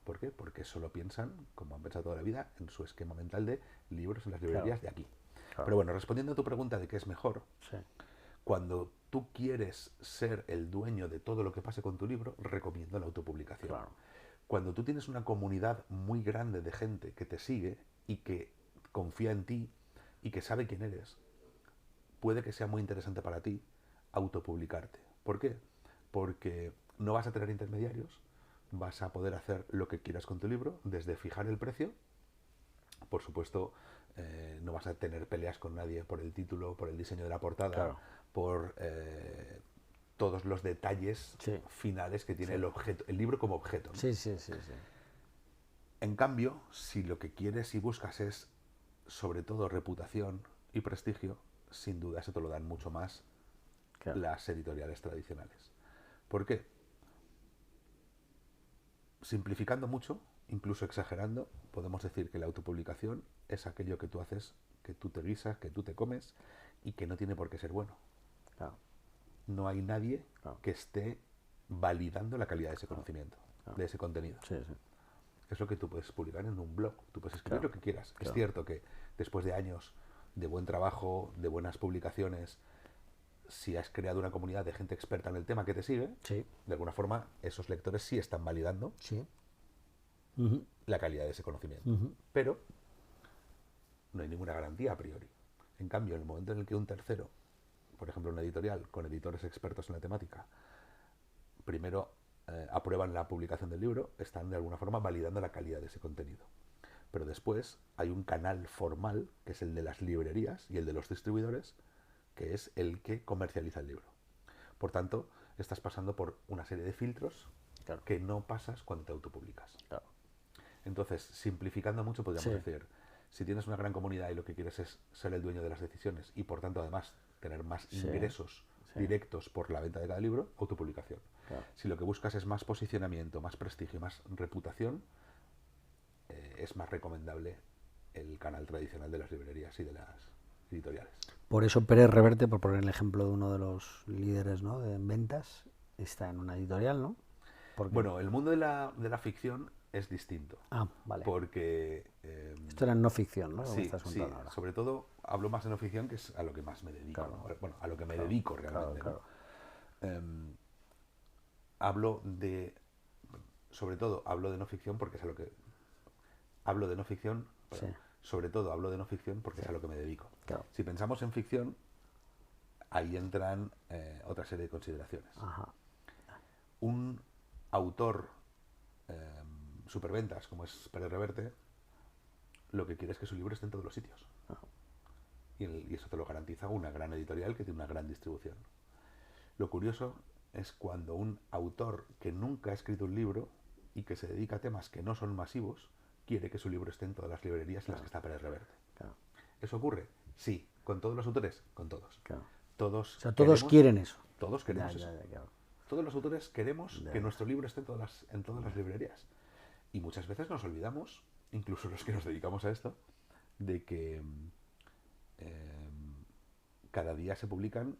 ¿Por qué? Porque solo piensan, como han pensado toda la vida, en su esquema mental de libros en las librerías de aquí. Claro. Pero bueno, respondiendo a tu pregunta de qué es mejor, Sí. cuando tú quieres ser el dueño de todo lo que pase con tu libro, recomiendo la autopublicación. Claro. Cuando tú tienes una comunidad muy grande de gente que te sigue y que confía en ti y que sabe quién eres, puede que sea muy interesante para ti autopublicarte. ¿Por qué? Porque no vas a tener intermediarios, vas a poder hacer lo que quieras con tu libro, desde fijar el precio, por supuesto, no vas a tener peleas con nadie por el título, por el diseño de la portada, por todos los detalles finales que tiene el objeto, el libro como objeto, ¿no? Sí. En cambio, si lo que quieres y buscas es sobre todo reputación y prestigio, sin duda eso te lo dan mucho más las editoriales tradicionales. ¿Por qué? Simplificando mucho, incluso exagerando, podemos decir que la autopublicación es aquello que tú haces, que tú te guisas, que tú te comes y que no tiene por qué ser bueno. Claro. No hay nadie que esté validando la calidad de ese conocimiento, de ese contenido. Sí. Es lo que tú puedes publicar en un blog, tú puedes escribir lo que quieras. Es cierto que después de años de buen trabajo, de buenas publicaciones, si has creado una comunidad de gente experta en el tema que te sigue, de alguna forma esos lectores sí están validando la calidad de ese conocimiento. Pero no hay ninguna garantía a priori. En cambio, en el momento en el que un tercero, por ejemplo una editorial con editores expertos en la temática, primero aprueban la publicación del libro, están de alguna forma validando la calidad de ese contenido. Pero después hay un canal formal, que es el de las librerías y el de los distribuidores, que es el que comercializa el libro. Por tanto, estás pasando por una serie de filtros que no pasas cuando te autopublicas. Entonces, simplificando mucho, podríamos decir, si tienes una gran comunidad y lo que quieres es ser el dueño de las decisiones y por tanto además tener más ingresos directos por la venta de cada libro, autopublicación. Claro. Si lo que buscas es más posicionamiento, más prestigio, más reputación, es más recomendable el canal tradicional de las librerías y de las editoriales. Por eso Pérez Reverte, por poner el ejemplo de uno de los líderes, ¿no?, en ventas, está en una editorial, ¿no? Porque... Bueno, el mundo de la ficción es distinto. Ah, vale. Porque... Esto era no ficción, ¿no? Sí, estás sí, contando ahora. sobre todo hablo más de no ficción, que es a lo que más me dedico. Claro. ¿No? Bueno, a lo que me Claro, dedico realmente. claro, claro. ¿No? Hablo de... Sobre todo hablo de no ficción porque es a lo que... Hablo de no ficción... Sí. Sobre todo hablo de no ficción porque es a lo que me dedico. Claro. Si pensamos en ficción, ahí entran otra serie de consideraciones. Ajá. Un autor superventas, como es Pérez Reverte, lo que quiere es que su libro esté en todos los sitios. Y eso te lo garantiza una gran editorial que tiene una gran distribución. Lo curioso es cuando un autor que nunca ha escrito un libro y que se dedica a temas que no son masivos, quiere que su libro esté en todas las librerías en las que está Pérez Reverte. Claro. ¿Eso ocurre? Sí. ¿Con todos los autores? Con todos. Claro. Todos, o sea, todos quieren eso. Todos queremos Ya, eso. claro. Todos los autores queremos que nuestro libro esté en todas las librerías. Y muchas veces nos olvidamos, incluso los que nos dedicamos a esto, de que cada día se publican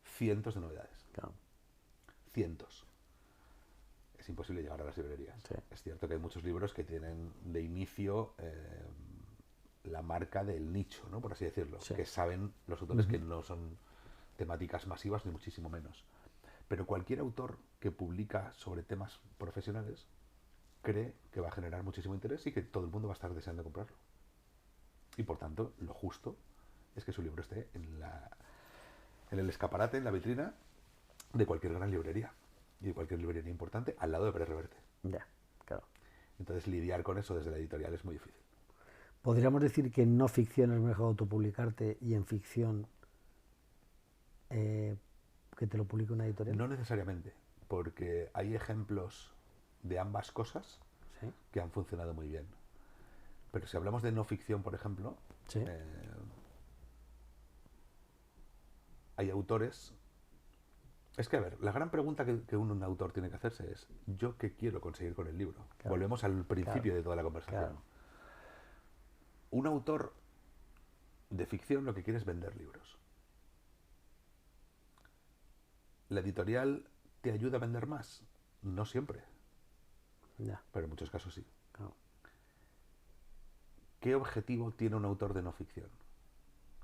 cientos de novedades. Claro. Cientos. Es imposible llegar a las librerías. Sí. Es cierto que hay muchos libros que tienen de inicio la marca del nicho, ¿no? Por así decirlo. Sí. Que saben los autores que no son temáticas masivas, ni muchísimo menos. Pero cualquier autor que publica sobre temas profesionales cree que va a generar muchísimo interés y que todo el mundo va a estar deseando comprarlo. Y por tanto, lo justo es que su libro esté en el escaparate, en la vitrina de cualquier gran librería y de cualquier librería importante al lado de Pérez Reverte. Ya, claro. Entonces, lidiar con eso desde la editorial es muy difícil. ¿Podríamos decir que en no ficción es mejor autopublicarte y en ficción que te lo publique una editorial? No necesariamente, porque hay ejemplos de ambas cosas Sí. que han funcionado muy bien. Pero si hablamos de no ficción, por ejemplo, Sí. hay autores... Es que, a ver, la gran pregunta que un autor tiene que hacerse es: ¿yo qué quiero conseguir con el libro? Claro. Volvemos al principio Claro. de toda la conversación. Claro. Un autor de ficción lo que quiere es vender libros. ¿La editorial te ayuda a vender más? No siempre, Ya, pero en muchos casos sí. claro. ¿Qué objetivo tiene un autor de no ficción?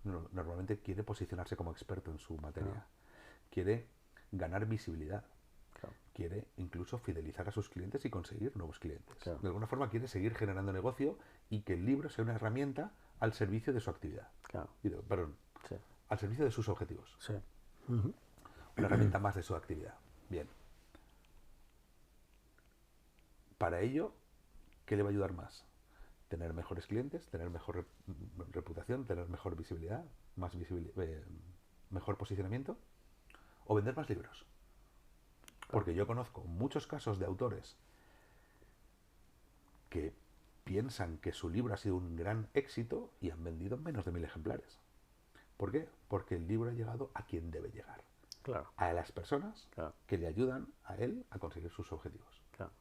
Normalmente quiere posicionarse como experto en su materia. Claro. Quiere ganar visibilidad. Claro. Quiere incluso fidelizar a sus clientes y conseguir nuevos clientes. Claro. De alguna forma quiere seguir generando negocio y que el libro sea una herramienta al servicio de su actividad. Claro. Perdón, Sí. al servicio de sus objetivos. Sí. Ujú. Una herramienta más de su actividad. Bien. Para ello, ¿qué le va a ayudar más? Tener mejores clientes, tener mejor reputación, tener mejor visibilidad, mejor posicionamiento, o vender más libros. Porque yo conozco muchos casos de autores que piensan que su libro ha sido un gran éxito y han vendido menos de 1000 ejemplares. ¿Por qué? Porque el libro ha llegado a quien debe llegar. Claro. A las personas Claro. que le ayudan a él a conseguir sus objetivos. Claro.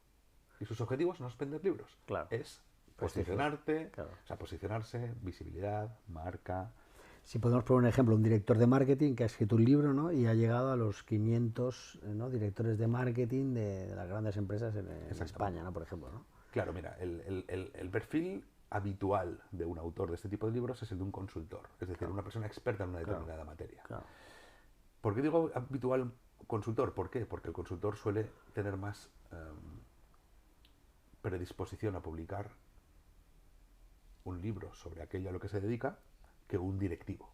Y sus objetivos no es vender libros. Claro. Es Prestigio. posicionarte, Claro. o sea, posicionarse, visibilidad, marca. Si podemos poner un ejemplo, un director de marketing que ha escrito un libro, ¿no?, y ha llegado a los 500 ¿no?, directores de marketing de las grandes empresas en España, ¿no?, por ejemplo, ¿no? Claro, mira, el perfil habitual de un autor de este tipo de libros es el de un consultor, es decir, Claro. una persona experta en una Claro. determinada materia. Claro. ¿Por qué digo habitual consultor? ¿Por qué? Porque el consultor suele tener más predisposición a publicar un libro sobre aquello a lo que se dedica que un directivo.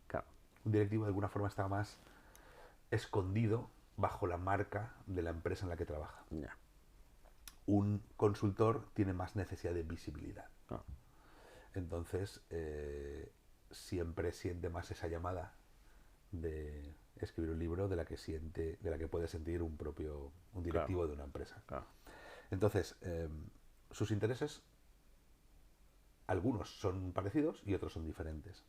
Claro. Un directivo de alguna forma está más escondido bajo la marca de la empresa en la que trabaja. Ya. Un consultor tiene más necesidad de visibilidad. Claro. Entonces, siempre siente más esa llamada de escribir un libro de la que puede sentir un directivo Claro. de una empresa. Claro. Entonces, sus intereses, algunos son parecidos y otros son diferentes.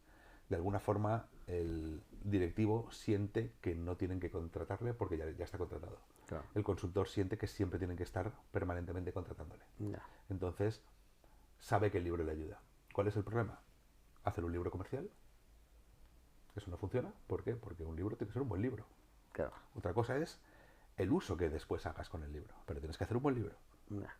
de alguna forma el directivo siente que no tienen que contratarle porque ya está contratado. Claro. El consultor siente que siempre tienen que estar permanentemente contratándole. Ya. Entonces, sabe que el libro le ayuda. ¿Cuál es el problema? Hacer un libro comercial. Eso no funciona. ¿Por qué? Porque un libro tiene que ser un buen libro. Claro. Otra cosa es el uso que después hagas con el libro. Pero tienes que hacer un buen libro. Ya.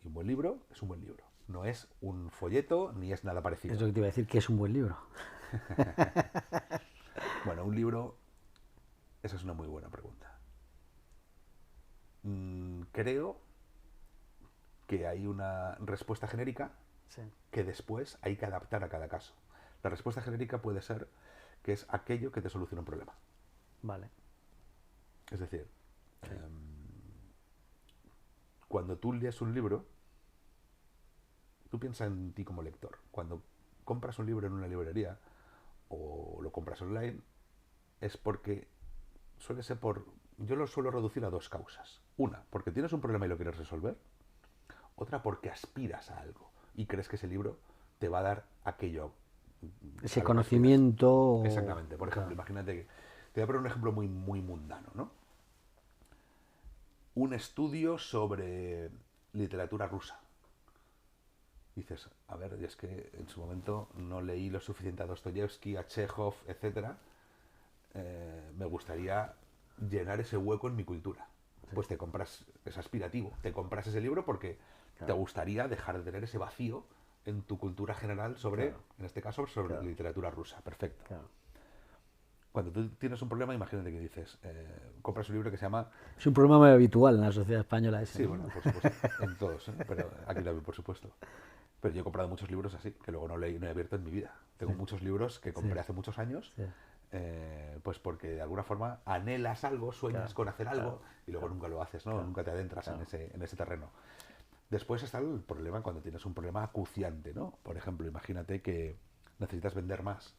Y un buen libro es un buen libro. No es un folleto ni es nada parecido. Es lo que te iba a decir, que es un buen libro. Bueno, un libro, esa es una muy buena pregunta. Creo que hay una respuesta genérica Sí. que después hay que adaptar a cada caso. La respuesta genérica puede ser que es aquello que te soluciona un problema. Vale. Es decir, cuando tú lees un libro, tú piensas en ti como lector. Cuando compras un libro en una librería o lo compras online, es porque suele ser por... Yo lo suelo reducir a dos causas. Una, porque tienes un problema y lo quieres resolver. Otra, porque aspiras a algo y crees que ese libro te va a dar aquello. Ese a lo que conocimiento. aspiras. Exactamente. Por ejemplo, Claro. imagínate que... Te voy a poner un ejemplo muy, muy mundano, ¿no? Un estudio sobre literatura rusa. Dices, a ver, y es que en su momento no leí lo suficiente a Dostoyevsky, a Chekhov, etcétera. Me gustaría llenar ese hueco en mi cultura. Pues te compras, es aspirativo, te compras ese libro porque te gustaría dejar de tener ese vacío en tu cultura general sobre, Claro. en este caso, sobre Claro. literatura rusa. Perfecto. Claro. Cuando tú tienes un problema, imagínate que dices, compras un libro que se llama... Es un problema muy habitual en la sociedad española ese, Sí, ¿no? bueno, por supuesto, en todos, ¿eh? Pero aquí también, por supuesto. Pero yo he comprado muchos libros así, que luego no leí, no he abierto en mi vida. Tengo muchos libros que compré Sí. hace muchos años, Sí. pues porque de alguna forma anhelas algo, sueñas Claro, con hacer algo claro, y luego nunca lo haces, ¿no? claro, Nunca te adentras claro. en ese terreno. Después está el problema cuando tienes un problema acuciante, ¿no? Por ejemplo, imagínate que necesitas vender más,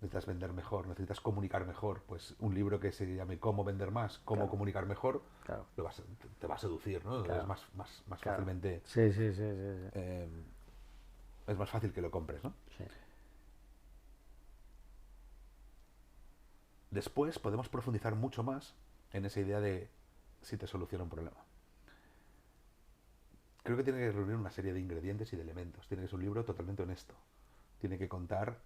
necesitas vender mejor, necesitas comunicar mejor. Pues un libro que se llame Cómo vender más, cómo Claro. comunicar mejor, Claro. te va a seducir, ¿no? Claro. Es más Claro. fácilmente... Sí, sí, sí, sí, sí. es más fácil que lo compres, ¿no? Sí. Después podemos profundizar mucho más en esa idea de si te soluciona un problema. Creo que tiene que reunir una serie de ingredientes y de elementos. Tiene que ser un libro totalmente honesto. Tiene que contar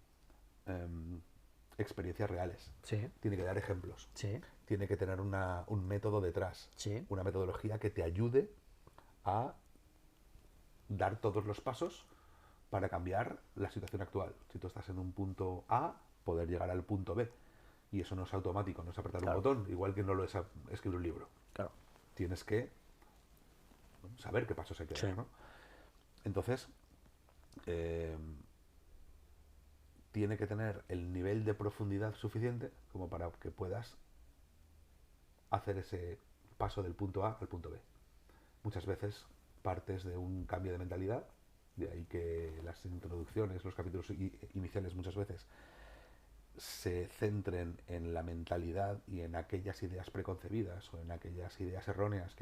experiencias reales. Sí. Tiene que dar ejemplos. Sí. Tiene que tener un método detrás. Sí. Una metodología que te ayude a dar todos los pasos para cambiar la situación actual. Si tú estás en un punto A, poder llegar al punto B. Y eso no es automático, no es apretar Claro. un botón, igual que no lo es escribir un libro. Claro. Tienes que saber qué pasos hay que dar, Sí. ¿no? Entonces, tiene que tener el nivel de profundidad suficiente como para que puedas hacer ese paso del punto A al punto B. Muchas veces partes de un cambio de mentalidad, de ahí que las introducciones, los capítulos iniciales muchas veces se centren en la mentalidad y en aquellas ideas preconcebidas o en aquellas ideas erróneas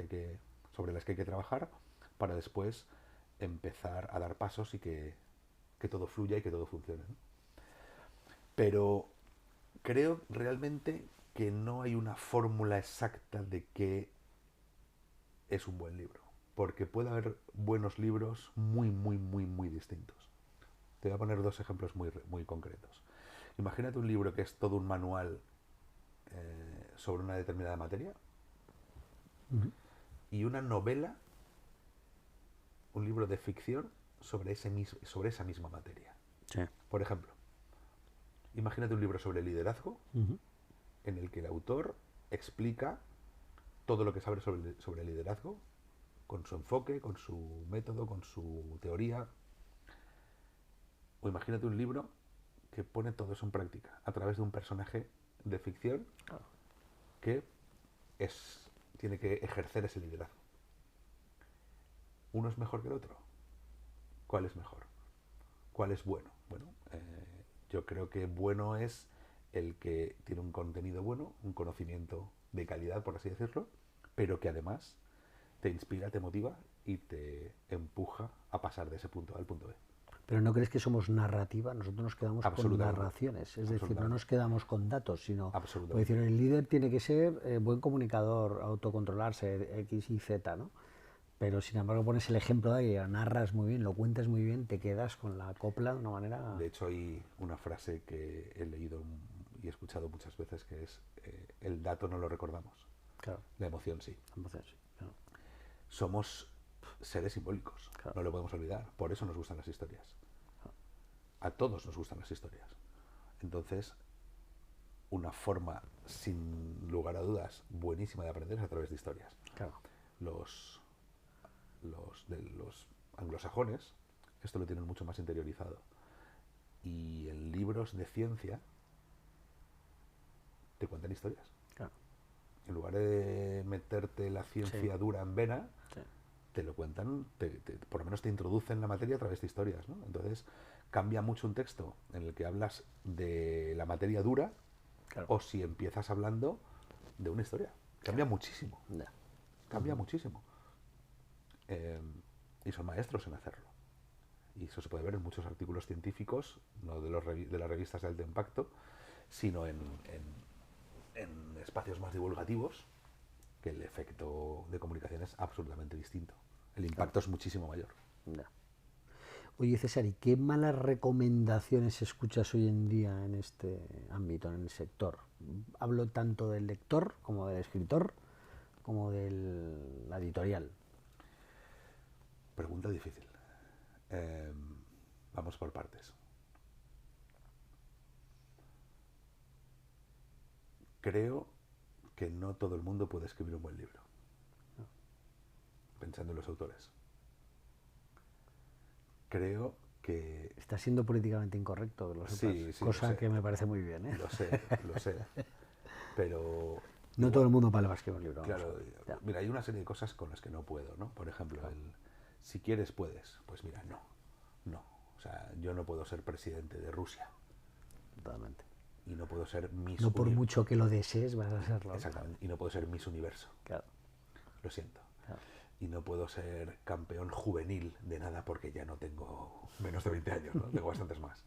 sobre las que hay que trabajar para después empezar a dar pasos y que todo fluya y que todo funcione, ¿no? Pero creo realmente que no hay una fórmula exacta de qué es un buen libro, porque puede haber buenos libros muy, muy, muy, muy distintos. Te voy a poner dos ejemplos muy, muy concretos. Imagínate un libro que es todo un manual sobre una determinada materia y una novela, un libro de ficción sobre esa misma materia. Sí. Por ejemplo, imagínate un libro sobre liderazgo en el que el autor explica todo lo que sabe sobre liderazgo, con su enfoque, con su método, con su teoría. O imagínate un libro que pone todo eso en práctica a través de un personaje de ficción que tiene que ejercer ese liderazgo. ¿Uno es mejor que el otro? ¿Cuál es mejor? ¿Cuál es bueno? Bueno, yo creo que bueno es el que tiene un contenido bueno, un conocimiento de calidad, por así decirlo, pero que además te inspira, te motiva y te empuja a pasar de ese punto A al punto B. Pero ¿no crees que somos narrativa? Nosotros nos quedamos con Absolutamente. narraciones, es decir, no Absolutamente. nos quedamos con datos, sino, por Absolutamente. decir, el líder tiene que ser buen comunicador, autocontrolarse, X y Z, ¿no? Pero sin embargo pones el ejemplo de que narras muy bien, lo cuentas muy bien, te quedas con la copla de una manera... De hecho, hay una frase que he leído y he escuchado muchas veces que es el dato no lo recordamos, Claro, la emoción sí. entonces, claro, Somos seres simbólicos, Claro. no lo podemos olvidar. Por eso nos gustan las historias. A todos nos gustan las historias. Entonces, una forma, sin lugar a dudas, buenísima de aprender es a través de historias. claro, Los, los anglosajones esto lo tienen mucho más interiorizado. Y en libros de ciencia te cuentan historias. claro. En lugar de meterte la ciencia Sí. dura en vena, Sí. te lo cuentan, por lo menos te introducen la materia a través de historias, ¿no? Entonces cambia mucho un texto en el que hablas de la materia dura Claro. o si empiezas hablando de una historia. Cambia muchísimo, Ya. cambia muchísimo. Y son maestros en hacerlo. Y eso se puede ver en muchos artículos científicos, no de las revistas de alto impacto, sino en espacios más divulgativos, que el efecto de comunicación es absolutamente distinto. El impacto es muchísimo mayor. Ya. Oye, César, ¿y qué malas recomendaciones escuchas hoy en día en este ámbito, en el sector? Hablo tanto del lector como del escritor, como de la editorial. Pregunta difícil. Vamos por partes. Creo que no todo el mundo puede escribir un buen libro. Pensando en los autores. Creo que... Está siendo políticamente incorrecto, que lo sepas, Sí, sí, cosa lo sé. que me parece muy bien, ¿eh? Lo sé, lo sé. Pero... No igual, todo el mundo vale para escribir un libro. claro, Ya. mira, hay una serie de cosas con las que no puedo, ¿no? Por ejemplo, si quieres puedes. Pues mira, no. O sea, yo no puedo ser presidente de Rusia Totalmente. y no puedo ser Miss No por mucho que lo desees vas a serlo. Exactamente. Y no puedo ser Miss Universo. Claro, Lo siento. claro. Y no puedo ser campeón juvenil de nada porque ya no tengo menos de 20 años, ¿no? Tengo bastantes más.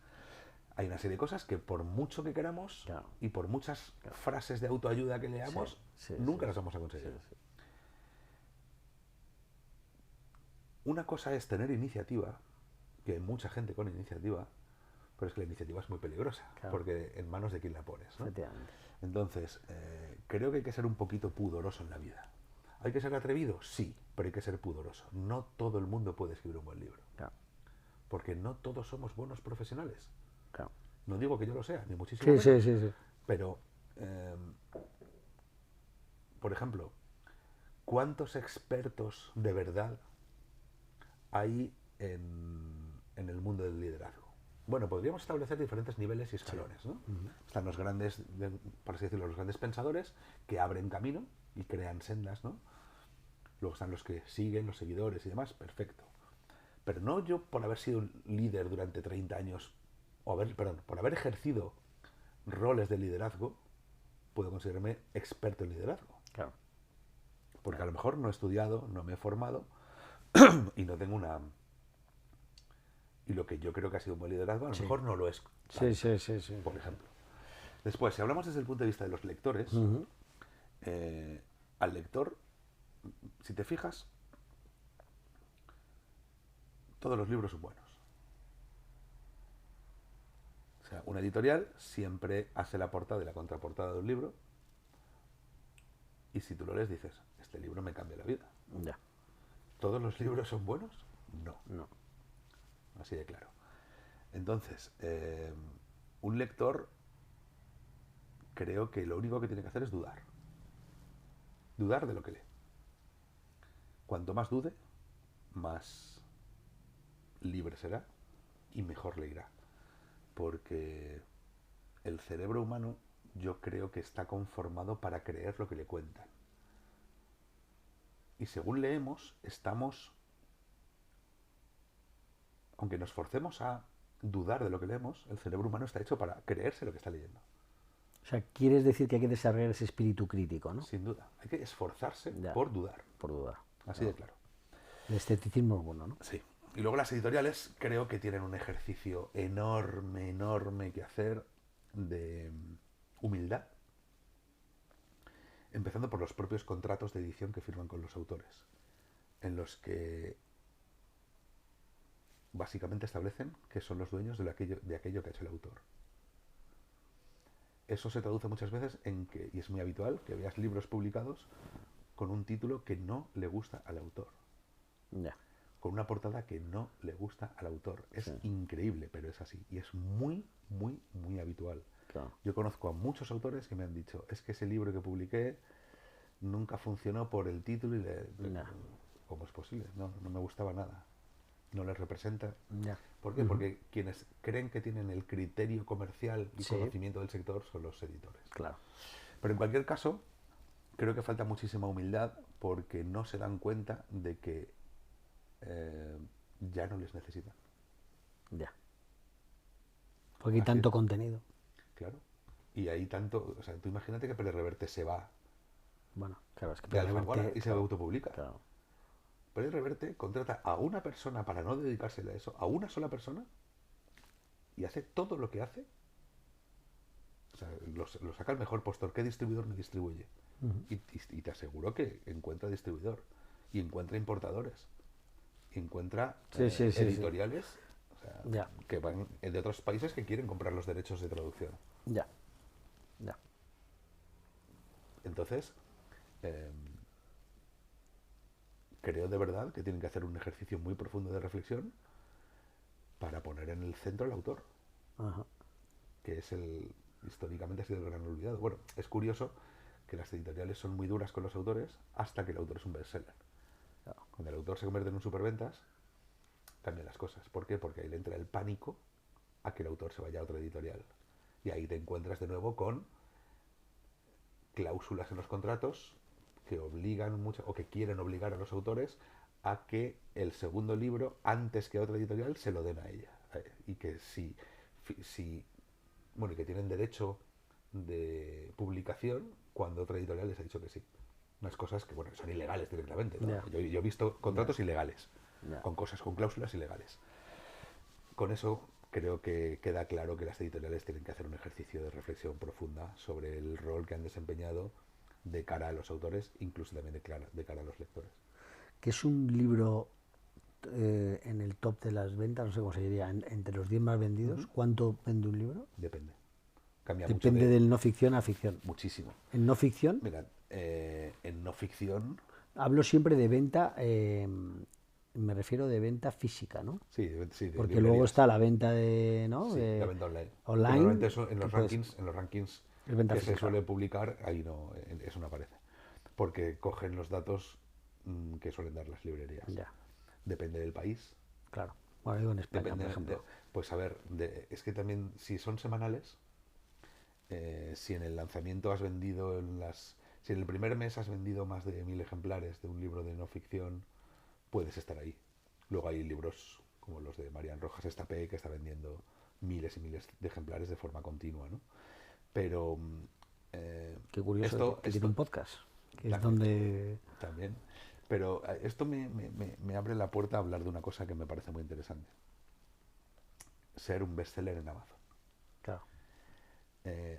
Hay una serie de cosas que por mucho que queramos Claro. y por muchas frases de autoayuda que leamos, Sí, nunca sí, las vamos a conseguir. sí, sí. Una cosa es tener iniciativa, que hay mucha gente con iniciativa, pero es que la iniciativa es muy peligrosa, Claro. porque en manos de quién la pones, ¿no? Efectivamente. Entonces, creo que hay que ser un poquito pudoroso en la vida. ¿Hay que ser atrevido? Sí, pero hay que ser pudoroso. No todo el mundo puede escribir un buen libro, Claro, porque no todos somos buenos profesionales. claro. No digo que yo lo sea, ni muchísimo Sí, menos, sí, sí, sí. pero, por ejemplo, ¿cuántos expertos de verdad hay en el mundo del liderazgo? Bueno, podríamos establecer diferentes niveles y escalones, ¿no? Están los grandes, por así decirlo, los grandes pensadores que abren camino y crean sendas, ¿no? Luego están los que siguen, los seguidores y demás, perfecto. Pero no yo por haber sido un líder durante 30 años, por haber ejercido roles de liderazgo, puedo considerarme experto en liderazgo. Claro. Porque a lo mejor no he estudiado, no me he formado y no tengo una... Y lo que yo creo que ha sido un buen liderazgo, a lo mejor no lo es. Sí, sí, sí, sí. Por ejemplo. Después, si hablamos desde el punto de vista de los lectores, Ujú. al lector, si te fijas, todos los libros son buenos. O sea, una editorial siempre hace la portada y la contraportada de un libro y si tú lo lees dices, este libro me cambia la vida. Ya. ¿Todos los libros son buenos? No. No. Así de claro. Entonces, un lector creo que lo único que tiene que hacer es dudar. Dudar de lo que lee. Cuanto más dude, más libre será y mejor leerá. Porque el cerebro humano yo creo que está conformado para creer lo que le cuentan. Y según leemos, estamos... Aunque nos forcemos a dudar de lo que leemos, el cerebro humano está hecho para creerse lo que está leyendo. O sea, quieres decir que hay que desarrollar ese espíritu crítico, ¿no? Sin duda. Hay que esforzarse Ya. por dudar. Por dudar. Así de claro. El esteticismo es bueno, ¿no? Sí. Y luego las editoriales creo que tienen un ejercicio enorme, enorme que hacer de humildad, empezando por los propios contratos de edición que firman con los autores, en los que básicamente establecen que son los dueños de aquello que ha hecho el autor. Eso se traduce muchas veces en que, y es muy habitual, que veas libros publicados con un título que no le gusta al autor. Ya. Con una portada que no le gusta al autor. Es Sí. increíble, pero es así. Y es muy, muy, muy habitual. Claro. Yo conozco a muchos autores que me han dicho, es que ese libro que publiqué nunca funcionó por el título y Ya. ¿Cómo es posible? No me gustaba nada. No les representa. Ya. ¿Por qué? Porque quienes creen que tienen el criterio comercial y Sí. conocimiento del sector son los editores. Claro. Pero en cualquier caso, creo que falta muchísima humildad porque no se dan cuenta de que ya no les necesitan. Ya. Porque hay Así tanto es. contenido. Claro. Y hay tanto... O sea, tú imagínate que Pérez Reverte se va Bueno, claro, es que de Pérez Alfaguara Reverte, y se claro, autopublica. claro. Pérez Reverte contrata a una persona para no dedicársele a eso, a una sola persona, y hace todo lo que hace. O sea, lo saca el mejor postor. ¿Qué distribuidor me distribuye? Y te aseguro que encuentra distribuidor, y encuentra importadores, y encuentra Sí, sí, sí, editoriales o sea, Ya. que van de otros países que quieren comprar los derechos de traducción. Ya. Ya. Entonces, eh, creo de verdad que tienen que hacer un ejercicio muy profundo de reflexión para poner en el centro al autor, Ajá. que es históricamente ha sido el gran olvidado. Bueno, es curioso que las editoriales son muy duras con los autores hasta que el autor es un bestseller. Claro. Cuando el autor se convierte en un superventas, cambian las cosas. ¿Por qué? Porque ahí le entra el pánico a que el autor se vaya a otra editorial. Y ahí te encuentras de nuevo con cláusulas en los contratos que obligan mucho, o que quieren obligar a los autores a que el segundo libro, antes que a otra editorial, se lo den a ella. Y que bueno, y que tienen derecho de publicación cuando otra editorial les ha dicho que sí. Unas cosas que, bueno, son ilegales directamente, ¿no? Ya. Yo he visto contratos ilegales, Ya. con cosas, con cláusulas ilegales. Con eso creo que queda claro que las editoriales tienen que hacer un ejercicio de reflexión profunda sobre el rol que han desempeñado de cara a los autores, incluso también de cara a los lectores. Que es un libro en el top de las ventas, no sé cómo se diría, entre los 10 más vendidos. ¿Cuánto vende un libro? Depende. Cambia Depende mucho del no ficción a ficción. muchísimo. En no ficción, Mirad, en no ficción, hablo siempre de venta, me refiero de venta física, ¿no? sí, sí, de Porque luego librerías. está la venta de, ¿no? Sí, de la venta online. online, Que normalmente eso en que los puedes- rankings es venta que se física. suele publicar, ahí no, eso no aparece. Porque cogen los datos que suelen dar las librerías. Ya, Depende del país. claro. Bueno, digo en España, Depende por ejemplo. pues a ver, es que también si son semanales, si en el lanzamiento has vendido si en el primer mes has vendido más de 1000 ejemplares de un libro de no ficción, puedes estar ahí. Luego hay libros como los de Marian Rojas Estapé, que está vendiendo miles y miles de ejemplares de forma continua, ¿no? Pero Qué curioso esto, que tiene un podcast, que es también, donde... también. Pero esto me abre la puerta a hablar de una cosa que me parece muy interesante. Ser un bestseller en Amazon. Claro,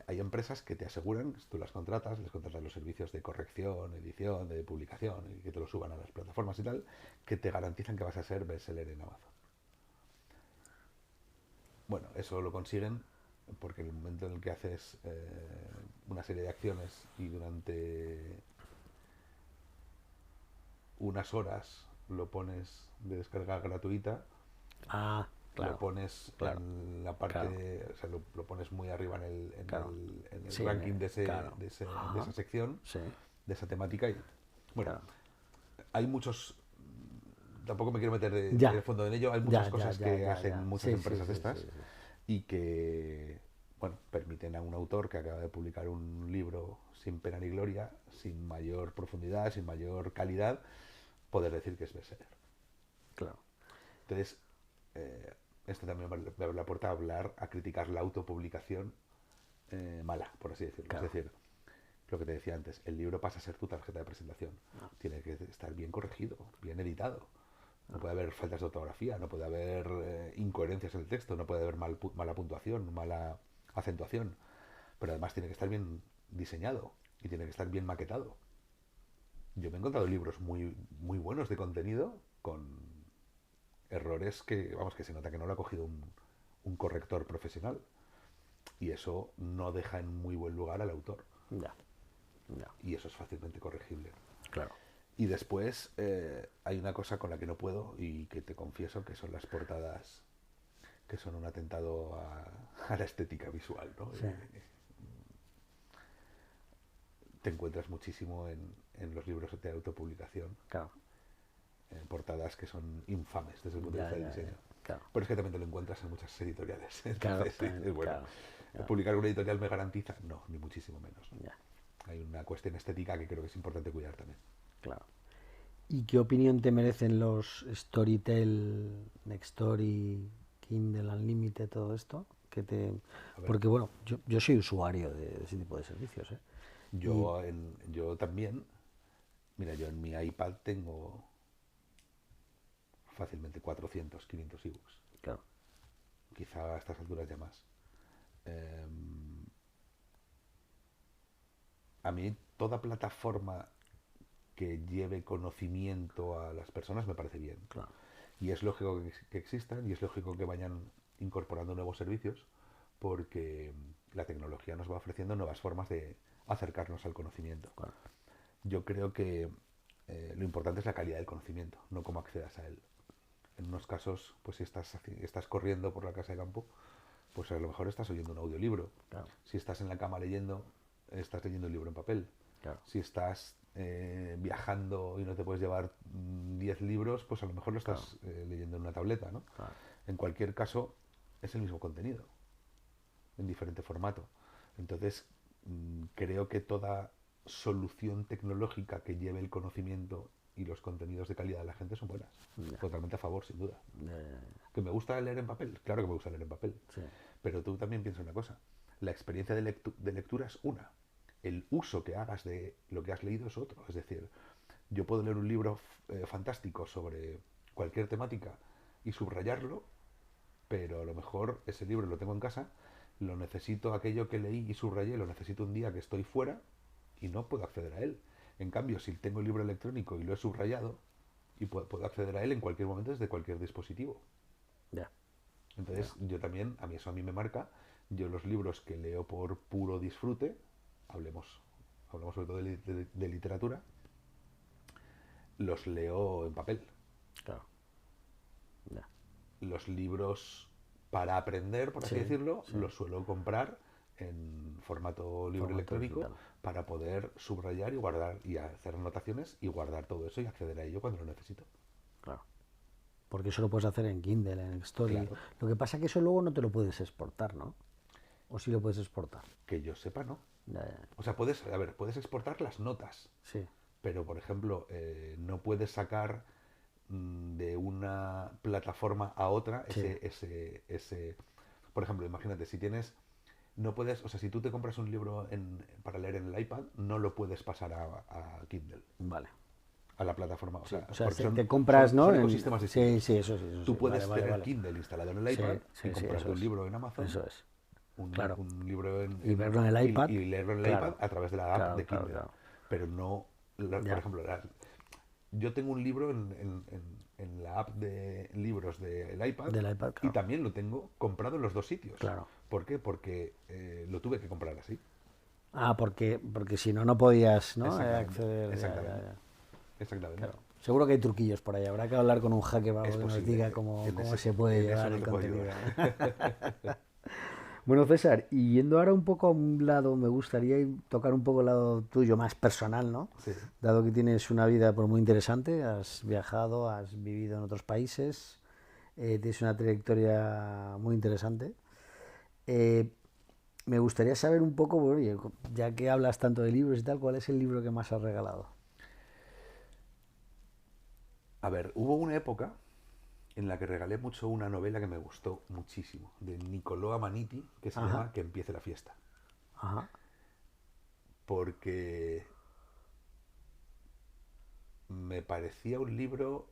Hay empresas que te aseguran, tú las contratas, les contratas los servicios de corrección, edición, de publicación, y que te lo suban a las plataformas y tal, que te garantizan que vas a ser bestseller en Amazon. Bueno, eso lo consiguen porque en el momento en el que haces una serie de acciones y durante unas horas lo pones de descarga gratuita, ah, lo claro, pones claro, en la parte, claro. o sea, lo pones muy arriba Claro. en el Sí, ranking de claro. de Ajá. esa sección, Sí, de esa temática. Y bueno, claro. hay muchos, tampoco me quiero meter de Ya. fondo en ello, hay Ya, muchas ya, cosas ya, que ya, hacen ya. muchas Sí, empresas sí, de sí, estas sí, sí. y que, bueno, permiten a un autor que acaba de publicar un libro sin pena ni gloria, sin mayor profundidad, sin mayor calidad, poder decir que es bestseller. Claro. Entonces, esto también me abre la puerta a hablar, a criticar la autopublicación mala, por así decirlo. Claro. Es decir, lo que te decía antes, el libro pasa a ser tu tarjeta de presentación. Tiene que estar bien corregido, bien editado. No puede haber faltas de ortografía, no puede haber incoherencias en el texto, no puede haber mala puntuación, mala acentuación. Pero además tiene que estar bien diseñado y tiene que estar bien maquetado. Yo me he encontrado libros muy, muy buenos de contenido con errores que, vamos, que se nota que no lo ha cogido un corrector profesional. Y eso no deja en muy buen lugar al autor. Ya, ya, Y eso es fácilmente corregible. claro. Y después hay una cosa con la que no puedo y que te confieso que son las portadas que son un atentado a la estética visual, ¿no? Sí, Te encuentras muchísimo en los libros de autopublicación, claro. portadas que son infames desde el punto de Ya, vista del ya, ya. diseño. Claro, Pero es que también te lo encuentras en muchas editoriales. claro, Entonces, dices, bueno, claro, claro, ¿publicar una editorial me garantiza? No, ni muchísimo menos. ya, Hay una cuestión estética que creo que es importante cuidar también. claro. ¿Y qué opinión te merecen los Storytel, Nextory, Kindle Unlimited, todo esto? A ver, Porque bueno, yo soy usuario de ese tipo de servicios, ¿eh? Y yo también, mira, yo en mi iPad tengo fácilmente 400, 500 ebooks. claro, Quizá a estas alturas ya más. Eh, a mí toda plataforma que lleve conocimiento a las personas me parece bien. claro, Y es lógico que existan y es lógico que vayan incorporando nuevos servicios porque la tecnología nos va ofreciendo nuevas formas de acercarnos al conocimiento. claro, Yo creo que lo importante es la calidad del conocimiento, no cómo accedas a él. En unos casos, pues si estás corriendo por la casa de campo, pues a lo mejor estás oyendo un audiolibro. claro, Si estás en la cama leyendo, estás leyendo un libro en papel. claro, Si estás viajando y no te puedes llevar 10 libros, pues a lo mejor lo claro, estás leyendo en una tableta, ¿no? claro, En cualquier caso, es el mismo contenido, en diferente formato. Entonces, creo que toda solución tecnológica que lleve el conocimiento y los contenidos de calidad de la gente son buenas. ya, Totalmente a favor, sin duda. ya, ¿Que me gusta leer en papel? Claro que me gusta leer en papel. sí, Pero tú también piensa una cosa. La experiencia de lectura es una. El uso que hagas de lo que has leído es otro. Es decir, yo puedo leer un libro fantástico sobre cualquier temática y subrayarlo, pero a lo mejor ese libro lo tengo en casa, lo necesito, aquello que leí y subrayé, lo necesito un día que estoy fuera y no puedo acceder a él. En cambio, si tengo el libro electrónico y lo he subrayado, y puedo acceder a él en cualquier momento desde cualquier dispositivo. ya, ya, Entonces, yo también, a mí me marca, yo los libros que leo por puro disfrute, hablemos, hablamos sobre todo de literatura, los leo en papel. claro, ya, Los libros para aprender, por así sí, decirlo, sí, los suelo comprar en formato libro formato electrónico digital, para poder subrayar y guardar y hacer anotaciones y guardar todo eso y acceder a ello cuando lo necesito. claro. Porque eso lo puedes hacer en Kindle, en Story. Claro, Lo que pasa es que eso luego no te lo puedes exportar, ¿no? O sí lo puedes exportar. que yo sepa, no. Ya, ya, O sea, puedes exportar las notas, sí, pero por ejemplo, no puedes sacar de una plataforma a otra sí, por ejemplo, imagínate, si tienes, no puedes, o sea, si tú te compras un libro para leer en el iPad, no lo puedes pasar a Kindle, vale. a la plataforma, o Sí, sea, o sea, porque te compras, ¿no? son ecosistemas Sí, distintos. sí, eso sí, eso Tú sí. Vale, puedes vale, tener vale. Kindle instalado en el Sí, iPad sí, y sí, comprarte eso un es. libro en Amazon, Eso es. Claro. un libro Y verlo en el iPad. y leerlo en el Claro, iPad a través de la app claro, de claro, Kindle. claro. Pero no, por Ya, ejemplo, yo tengo un libro en la app de libros del iPad del iPad, y claro. también lo tengo comprado en los dos sitios. Claro. ¿Por qué? Porque lo tuve que comprar así. Ah, porque si no, no podías, ¿no? Exactamente. Acceder. Ya, Exactamente. ya, ya. Exactamente. Claro. Seguro que hay truquillos por ahí. Habrá que hablar con un hacker o algo Es que nos posible. diga cómo En ese- se puede en eso llevar no el te puedo contenido. ayudar. Bueno, César, y yendo ahora un poco a un lado, me gustaría tocar un poco el lado tuyo más personal, ¿no? Sí. Dado que tienes una vida pues, muy interesante, has viajado, has vivido en otros países, tienes una trayectoria muy interesante. Eh, Me gustaría saber un poco, bueno, oye, ya que hablas tanto de libros y tal, ¿cuál es el libro que más has regalado? A ver, hubo una época en la que regalé mucho una novela que me gustó muchísimo, de Niccolò Amaniti, que se Ajá, llama Que empiece la fiesta. ajá, Porque me parecía un libro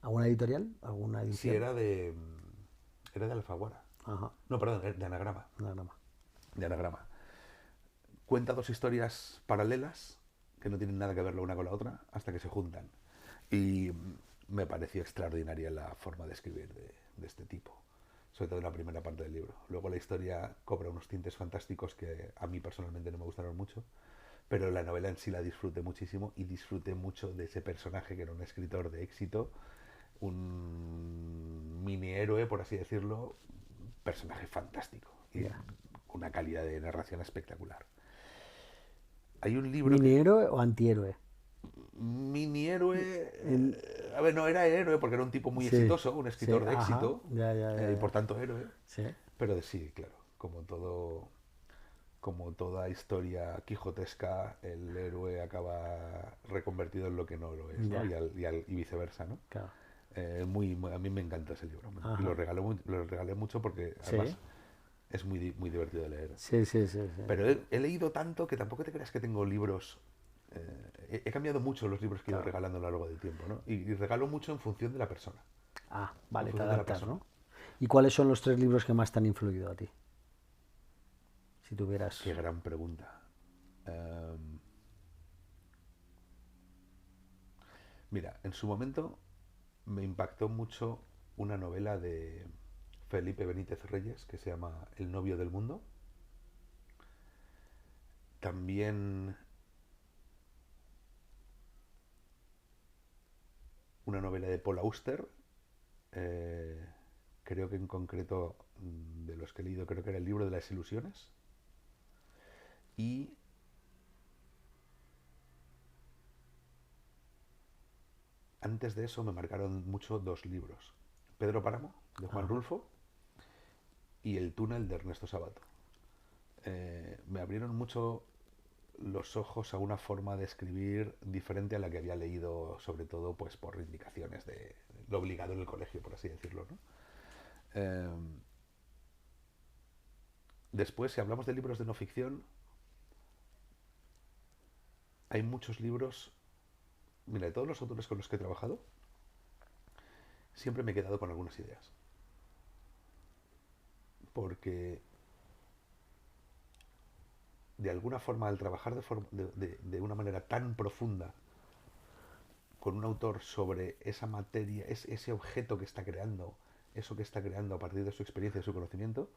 ¿Alguna editorial? ¿Alguna edición? Sí, era de Alfaguara. Ajá, No, perdón, de Anagrama. nada más. De Anagrama. Cuenta dos historias paralelas que no tienen nada que ver la una con la otra hasta que se juntan. Y me pareció extraordinaria la forma de escribir de este tipo, sobre todo en la primera parte del libro. Luego la historia cobra unos tintes fantásticos que a mí personalmente no me gustaron mucho, pero la novela en sí la disfruté muchísimo y disfruté mucho de ese personaje que era un escritor de éxito, un mini héroe, por así decirlo, personaje fantástico y Ya. una calidad de narración espectacular. Hay un libro ¿Mini héroe o antihéroe? mini héroe. En- A ver, no era héroe porque era un tipo muy Sí, exitoso, un sí, escritor de ajá, éxito, ya, y por tanto héroe. sí, Pero de sí, claro, como toda historia quijotesca, el héroe acaba reconvertido en lo que no lo es, ¿no? ya, Y viceversa, ¿no? claro, A mí me encanta ese libro y ajá, lo regalé mucho porque sí, además es muy divertido de leer. sí, sí, sí, sí. Pero he leído tanto que tampoco te creas que tengo libros. He cambiado mucho los libros que he ido Claro. regalando a lo largo del tiempo, ¿no? Y regalo mucho en función de la persona. Ah, En vale, te función de la adaptas, persona. ¿no? ¿Y cuáles son los 3 libros que más te han influido a ti? Si tuvieras... Qué gran pregunta. Mira, en su momento me impactó mucho una novela de Felipe Benítez Reyes que se llama El novio del mundo. También una novela de Paul Auster. eh, Creo que en concreto de los que he leído, creo que era el libro de las ilusiones. Y antes de eso me marcaron mucho dos libros. Pedro Páramo, de Juan Ajá, Rulfo, y El túnel de Ernesto Sabato. Me abrieron mucho los ojos a una forma de escribir diferente a la que había leído, sobre todo pues por indicaciones de lo obligado en el colegio, por así decirlo, ¿no? Eh, Después, si hablamos de libros de no ficción, hay muchos libros. Mira, de todos los autores con los que he trabajado, siempre me he quedado con algunas ideas. Porque de alguna forma, al trabajar de una manera tan profunda con un autor sobre esa materia, ese objeto que está creando, eso que está creando a partir de su experiencia y su conocimiento,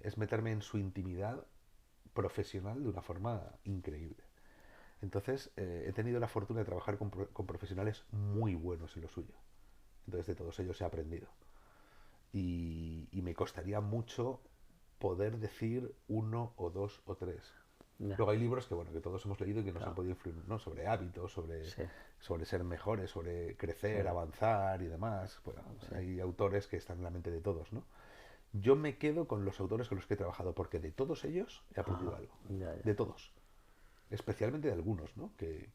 es meterme en su intimidad profesional de una forma increíble. Entonces, he tenido la fortuna de trabajar con profesionales muy buenos en lo suyo. Entonces, de todos ellos he aprendido. Y me costaría mucho poder decir uno o dos o tres. ya, Luego hay libros que, bueno, que todos hemos leído y que nos han claro, podido influir, ¿no? Sobre hábitos, sí, sobre ser mejores, sobre sí, crecer, avanzar y demás. Bueno, sí, hay autores que están en la mente de todos, ¿no? Yo me quedo con los autores con los que he trabajado porque de todos ellos he aprendido ajá, algo. ya, ya, De todos. Especialmente de algunos, ¿no? Que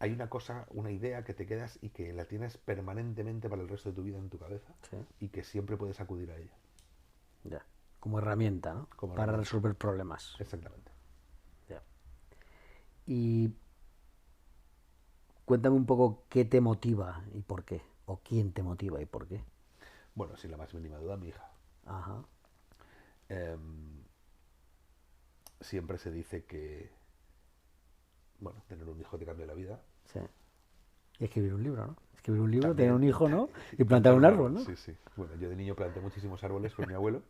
hay una cosa, una idea que te quedas y que la tienes permanentemente para el resto de tu vida en tu cabeza sí, y que siempre puedes acudir a ella ya. Como herramienta, ¿no? como Para herramienta. resolver problemas. Exactamente. Ya. Y cuéntame un poco qué te motiva y por qué. O quién te motiva y por qué. Bueno, sin la más mínima duda, mi hija. Ajá, Em, Siempre se dice que, bueno, tener un hijo te cambia la vida. sí. Y escribir un libro, ¿no? Escribir un libro, tener También, un hijo, ¿no? y Y plantar un árbol, ¿no? sí, sí. Bueno, yo de niño planté muchísimos árboles con mi abuelo.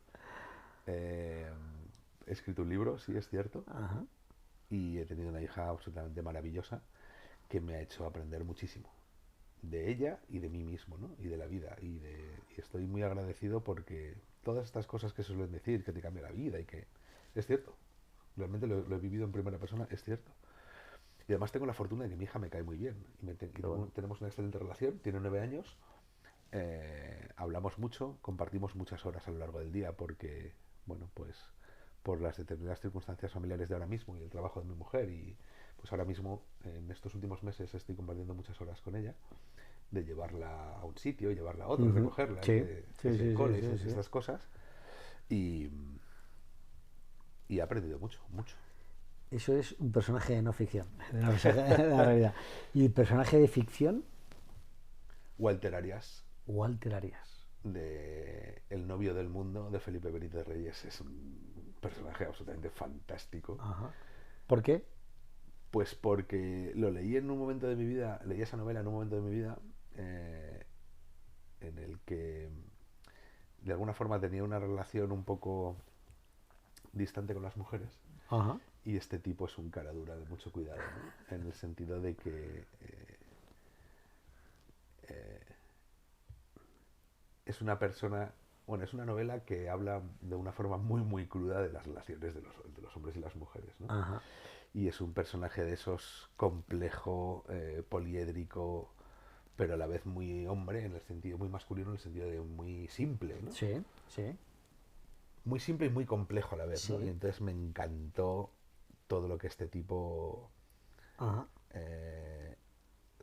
Em, He escrito un libro, sí, es cierto. Ajá, Y he tenido una hija absolutamente maravillosa que me ha hecho aprender muchísimo de ella y de mí mismo, ¿no? Y de la vida. Y estoy muy agradecido porque todas estas cosas que se suelen decir, que te cambia la vida y que es cierto. Realmente lo he vivido en primera persona, es cierto. Y además tengo la fortuna de que mi hija me cae muy bien. qué bueno. Tenemos una excelente relación, tiene 9 años. Hablamos mucho, compartimos muchas horas a lo largo del día porque, bueno, pues por las determinadas circunstancias familiares de ahora mismo y el trabajo de mi mujer y pues ahora mismo en estos últimos meses estoy compartiendo muchas horas con ella de llevarla a un sitio, llevarla a otro, Ujú, recogerla, sí, que sí, si el sí, sí, cole, sí, sí. estas cosas y he aprendido mucho, mucho. Eso es un personaje de no ficción, de la realidad. ¿Y el personaje de ficción? Walter Arias, Walter Arias. de El novio del mundo, de Felipe Benítez Reyes. Es un personaje absolutamente fantástico. Ajá. ¿Por qué? Pues porque lo leí en un momento de mi vida, leí esa novela en un momento de mi vida en el que de alguna forma tenía una relación un poco distante con las mujeres. Ajá. Y este tipo es un cara dura de mucho cuidado, ¿no? En el sentido de que eh, es una persona, bueno, es una novela que habla de una forma muy, muy cruda de las relaciones de los hombres y las mujeres, ¿no? Ajá. Y es un personaje de esos complejo, poliédrico, pero a la vez muy hombre, en el sentido, muy masculino, en el sentido de muy simple, ¿no? Sí, sí, Muy simple y muy complejo a la vez, ¿no? Y sí. entonces me encantó todo lo que este tipo Ajá. eh,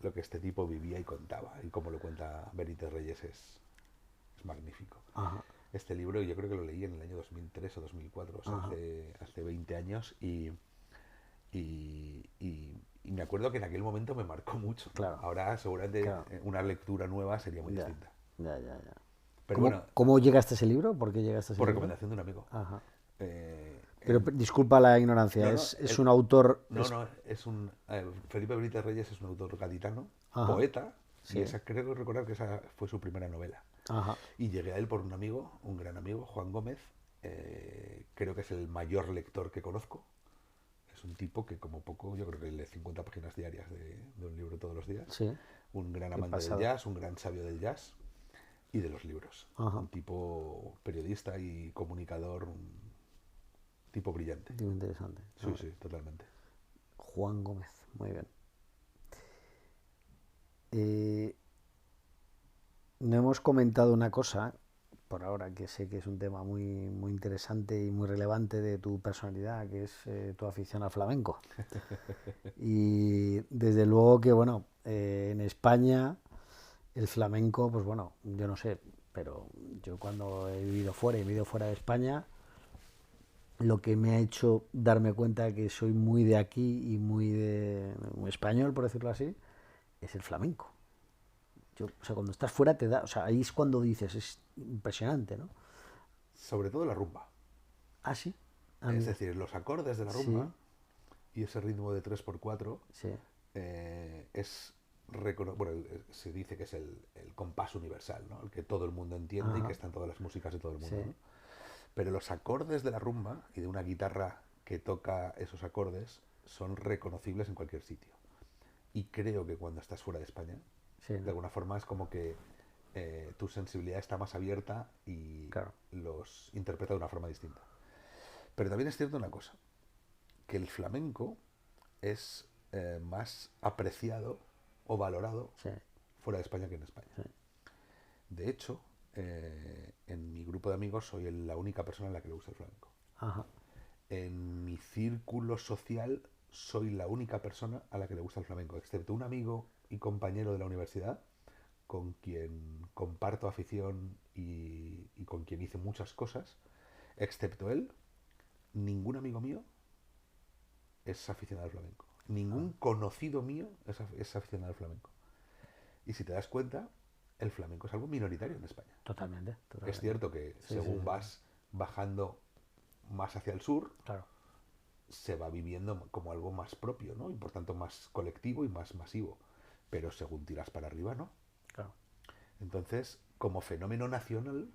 lo que este tipo vivía y contaba, y como lo cuenta Benítez Reyes es magnífico. Ajá. Este libro yo creo que lo leí en el año 2003 o 2004, o sea, Ajá. hace 20 años, y me acuerdo que en aquel momento me marcó mucho. Claro, Ahora seguramente claro. una lectura nueva sería muy Ya, distinta. ya, ya, ya. Pero ¿Cómo, bueno, cómo llegaste a ese libro? ¿Por qué llegaste a ese por libro? recomendación de un amigo. Ajá. Eh, Pero en- disculpa la ignorancia, no, no, es un autor... no, es un... Felipe Benítez Reyes es un autor gaditano, Ajá. poeta, y Sí. esa, creo recordar que esa fue su primera novela. Ajá. Y llegué a él por un amigo, un gran amigo, Juan Gómez, creo que es el mayor lector que conozco. Es un tipo que como poco, yo creo que lee 50 páginas diarias de un libro todos los días. Sí. Un gran Qué amante del pasada. jazz, un gran sabio del jazz y de los libros. Ajá. Un tipo periodista y comunicador, un tipo brillante. Muy interesante. Sí, sí, totalmente. Juan Gómez, muy bien. Eh, no hemos comentado una cosa, por ahora, que sé que es un tema muy, muy interesante y muy relevante de tu personalidad, que es tu afición al flamenco. Y desde luego que, bueno, en España el flamenco, pues bueno, yo no sé, pero yo cuando he vivido fuera de España, lo que me ha hecho darme cuenta que soy muy de aquí y muy español, por decirlo así, es el flamenco. O sea, cuando estás fuera te da, o sea, ahí es cuando dices, es impresionante, ¿no? Sobre todo la rumba. Ah, sí. Ah, Es mira. decir, los acordes de la Sí, rumba y ese ritmo de 3x4 sí, es bueno, se dice que es el compás universal, ¿no? El que todo el mundo entiende y que ajá, está en todas las músicas de todo el sí, mundo, ¿no? Pero los acordes de la rumba y de una guitarra que toca esos acordes son reconocibles en cualquier sitio. Y creo que cuando estás fuera de España, sí, de ¿no? alguna forma es como que tu sensibilidad está más abierta y Claro, los interpreta de una forma distinta. Pero también es cierto una cosa, que el flamenco es más apreciado o valorado sí, fuera de España que en España. sí, De hecho, en mi grupo de amigos soy la única persona en la que le gusta el flamenco. ajá, En mi círculo social soy la única persona a la que le gusta el flamenco, excepto un amigo y compañero de la universidad con quien comparto afición y con quien hice muchas cosas. Excepto él, ningún amigo mío es aficionado al flamenco. Ningún conocido mío es aficionado al flamenco. Y si te das cuenta, el flamenco es algo minoritario en España. totalmente, Es totalmente. cierto que Sí, sí, según sí, vas bajando más hacia el sur, claro, se va viviendo como algo más propio, ¿no? Y por tanto más colectivo y más masivo. Pero según tiras para arriba, ¿no? claro, Entonces, como fenómeno nacional,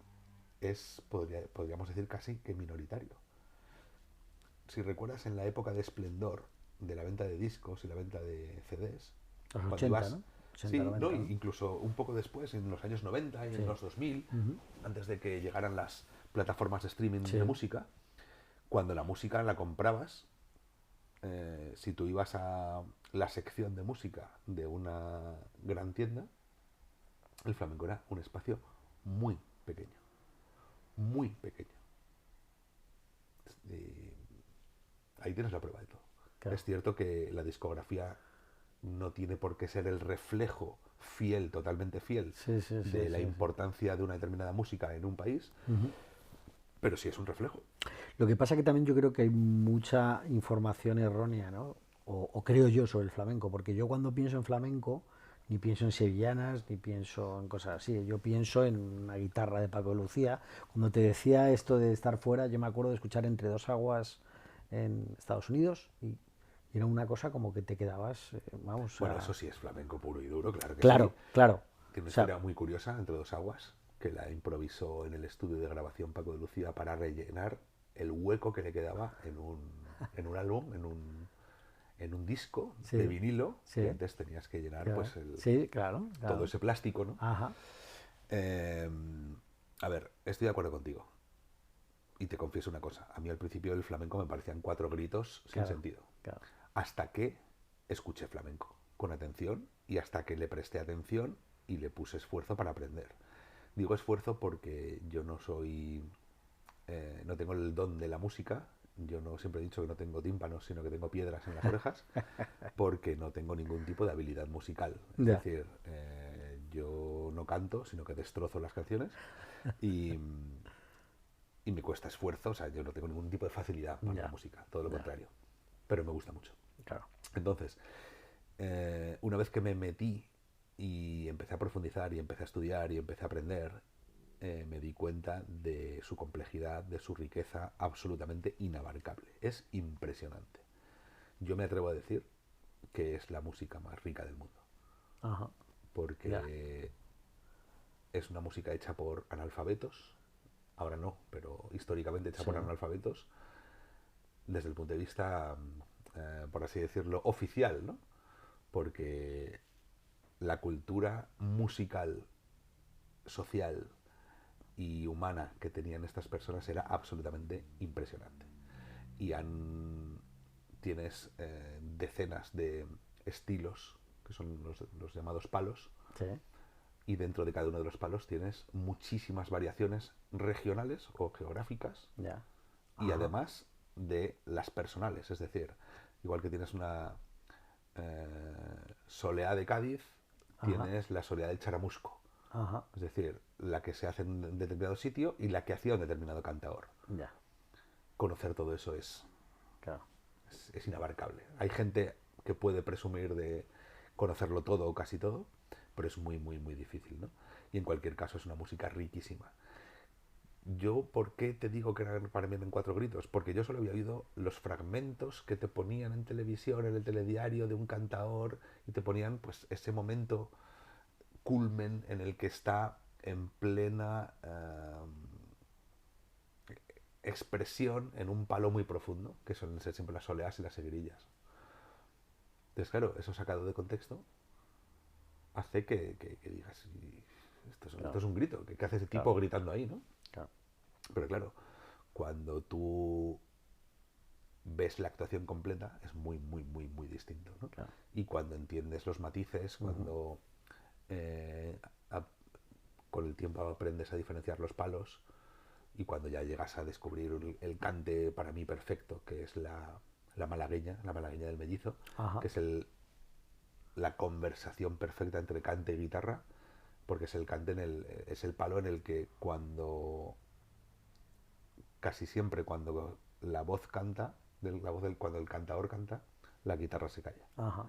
podríamos decir casi que minoritario. Si recuerdas en la época de esplendor de la venta de discos y la venta de CDs, los cuando 80, ibas... ¿no? 80, Sí, ¿no? 90, ¿no? Incluso un poco después, en los años 90 y Sí, en los 2000, ujú, antes de que llegaran las plataformas de streaming de sí, música, cuando la música la comprabas, si tú ibas a la sección de música de una gran tienda, el flamenco era un espacio muy pequeño, muy pequeño. Y ahí tienes la prueba de todo. claro, Es cierto que la discografía no tiene por qué ser el reflejo fiel, totalmente fiel, sí, sí, sí, de la sí, sí. importancia de una determinada música en un país, Ujú. pero sí es un reflejo. Lo que pasa que también yo creo que hay mucha información errónea, ¿no? O creo yo sobre el flamenco, porque yo cuando pienso en flamenco ni pienso en sevillanas, ni pienso en cosas así. Yo pienso en una guitarra de Paco de Lucía. Cuando te decía esto de estar fuera, yo me acuerdo de escuchar Entre dos aguas en Estados Unidos y era una cosa como que te quedabas, vamos Bueno, a... eso sí es flamenco puro y duro, claro que sí. Claro, claro. Tiene una O sea, historia muy curiosa, Entre dos aguas, que la improvisó en el estudio de grabación Paco de Lucía para rellenar el hueco que le quedaba en un álbum, en un disco de sí, vinilo, que sí, antes tenías que llenar claro, pues sí, claro, todo claro. ese plástico, ¿no? Ajá, Eh, a ver, estoy de acuerdo contigo. Y te confieso una cosa, a mí al principio el flamenco me parecían cuatro gritos sin claro, sentido. claro. Hasta que escuché flamenco con atención y hasta que le presté atención y le puse esfuerzo para aprender. Digo esfuerzo porque yo no soy, no tengo el don de la música. Yo no siempre he dicho que no tengo tímpanos, sino que tengo piedras en las orejas, porque no tengo ningún tipo de habilidad musical. Es Ya, decir, yo no canto, sino que destrozo las canciones y, y me cuesta esfuerzo. O sea, yo no tengo ningún tipo de facilidad para la ya, música, todo lo ya, contrario. Pero me gusta mucho. claro. Entonces, una vez que me metí y empecé a profundizar y empecé a estudiar y empecé a aprender, me di cuenta de su complejidad, de su riqueza absolutamente inabarcable. Es impresionante. Yo me atrevo a decir que es la música más rica del mundo, Ajá, ya, porque es una música hecha por analfabetos, ahora no, pero históricamente hecha sí, por analfabetos, desde el punto de vista, por así decirlo, oficial, ¿no? Porque la cultura musical, social y humana que tenían estas personas era absolutamente impresionante. Y tienes decenas de estilos, que son los llamados palos, sí, y dentro de cada uno de los palos tienes muchísimas variaciones regionales o geográficas ya, y ajá, además de las personales. Es decir, igual que tienes una soleá de Cádiz, ajá, tienes la soleá del Charamusco. ajá, Es decir, la que se hace en determinado sitio y la que hacía un determinado cantaor. ya, Conocer todo eso claro, es inabarcable. Hay gente que puede presumir de conocerlo todo o casi todo, pero es muy, muy, muy difícil, ¿no? Y en cualquier caso es una música riquísima. Yo, ¿por qué te digo que era para mí en cuatro gritos? Porque yo solo había oído los fragmentos que te ponían en televisión, en el telediario de un cantaor, y te ponían pues ese momento culmen en el que está en plena expresión en un palo muy profundo, que suelen ser siempre las soleás y las seguirillas. Entonces, claro, eso sacado de contexto hace que digas, esto claro, es un grito, ¿qué hace ese tipo claro, gritando ahí, no? claro, Pero claro, cuando tú ves la actuación completa es muy, muy, muy, muy distinto, ¿no? claro. Y cuando entiendes los matices, Ujú. cuando eh, a- con el tiempo aprendes a diferenciar los palos y cuando ya llegas a descubrir el cante para mí perfecto, que es la malagueña del mellizo, Ajá, que es la conversación perfecta entre cante y guitarra, porque es el cante es el palo en el que casi siempre cuando la voz canta, cuando el cantador canta, la guitarra se calla. ajá,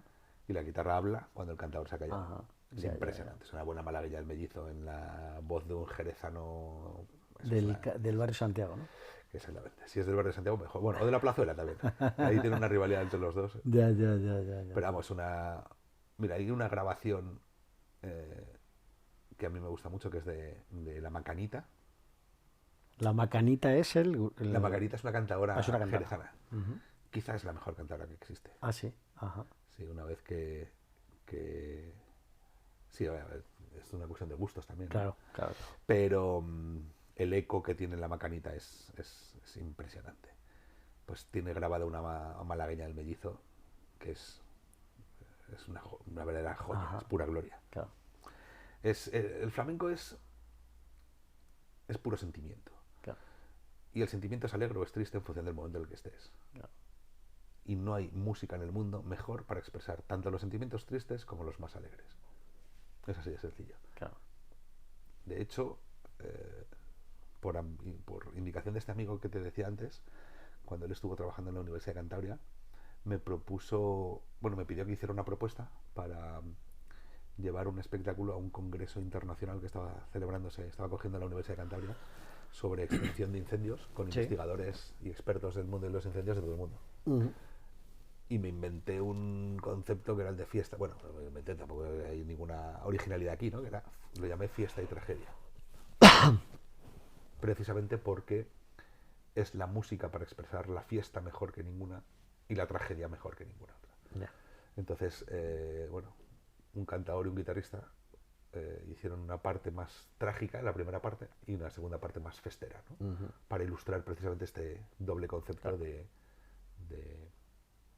Y la guitarra habla cuando el cantador se ha callado. ajá, Es ya, ya, ya. impresionante. Es una buena malagueña del mellizo en la voz de un jerezano. Eso es Del, del barrio Santiago, ¿no? exactamente. Si es del barrio de Santiago, mejor. Bueno, o de la Plazuela también. Ahí tiene una rivalidad entre los dos. Ya, ya, ya, ya, ya. Pero vamos, mira, hay una grabación eh, que a mí me gusta mucho, que es de La Macanita. La Macanita es La Macanita es una es cantadora una cantante. jerezana. Ujú. Quizás es la mejor cantadora que existe. Ah, sí, ajá, Sí, una vez que sí, a ver, es una cuestión de gustos también, ¿no? claro, claro, claro. Pero el eco que tiene la Macanita es impresionante. Pues tiene grabada una malagueña del mellizo, que es una verdadera joya, es Ajá, pura gloria. claro, El flamenco es puro sentimiento. claro, Y el sentimiento es alegre o es triste en función del momento en el que estés. claro, Y no hay música en el mundo mejor para expresar tanto los sentimientos tristes como los más alegres. Es así de sencillo. claro. De hecho, por indicación de este amigo que te decía antes, cuando él estuvo trabajando en la Universidad de Cantabria, me pidió que hiciera una propuesta para llevar un espectáculo a un congreso internacional que estaba cogiendo la Universidad de Cantabria, sobre extinción de incendios, con investigadores y expertos del mundo de los incendios de todo el mundo. Y me inventé un concepto que era el de fiesta. Bueno, no me inventé, tampoco hay ninguna originalidad aquí, ¿no? Lo llamé fiesta y tragedia. Precisamente porque es la música para expresar la fiesta mejor que ninguna y la tragedia mejor que ninguna otra. Entonces, un cantador y un guitarrista hicieron una parte más trágica, la primera parte, y una segunda parte más festera, ¿no? Para ilustrar precisamente este doble concepto de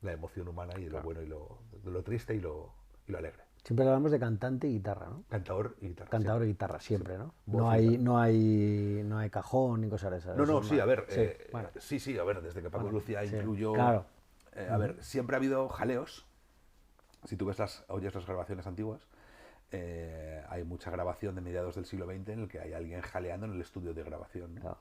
la emoción humana y de lo bueno y de lo triste y lo alegre. Siempre hablamos de cantante y guitarra, ¿no? Cantador y guitarra. Cantador y guitarra, siempre, ¿no? No hay cajón ni cosas de esas. No, sí, a ver. Sí, a ver, desde que Paco de Lucía incluyó. Claro. A ver, siempre ha habido jaleos. Si tú oyes las grabaciones antiguas, hay mucha grabación de mediados del siglo XX en el que hay alguien jaleando en el estudio de grabación, ¿no? Claro.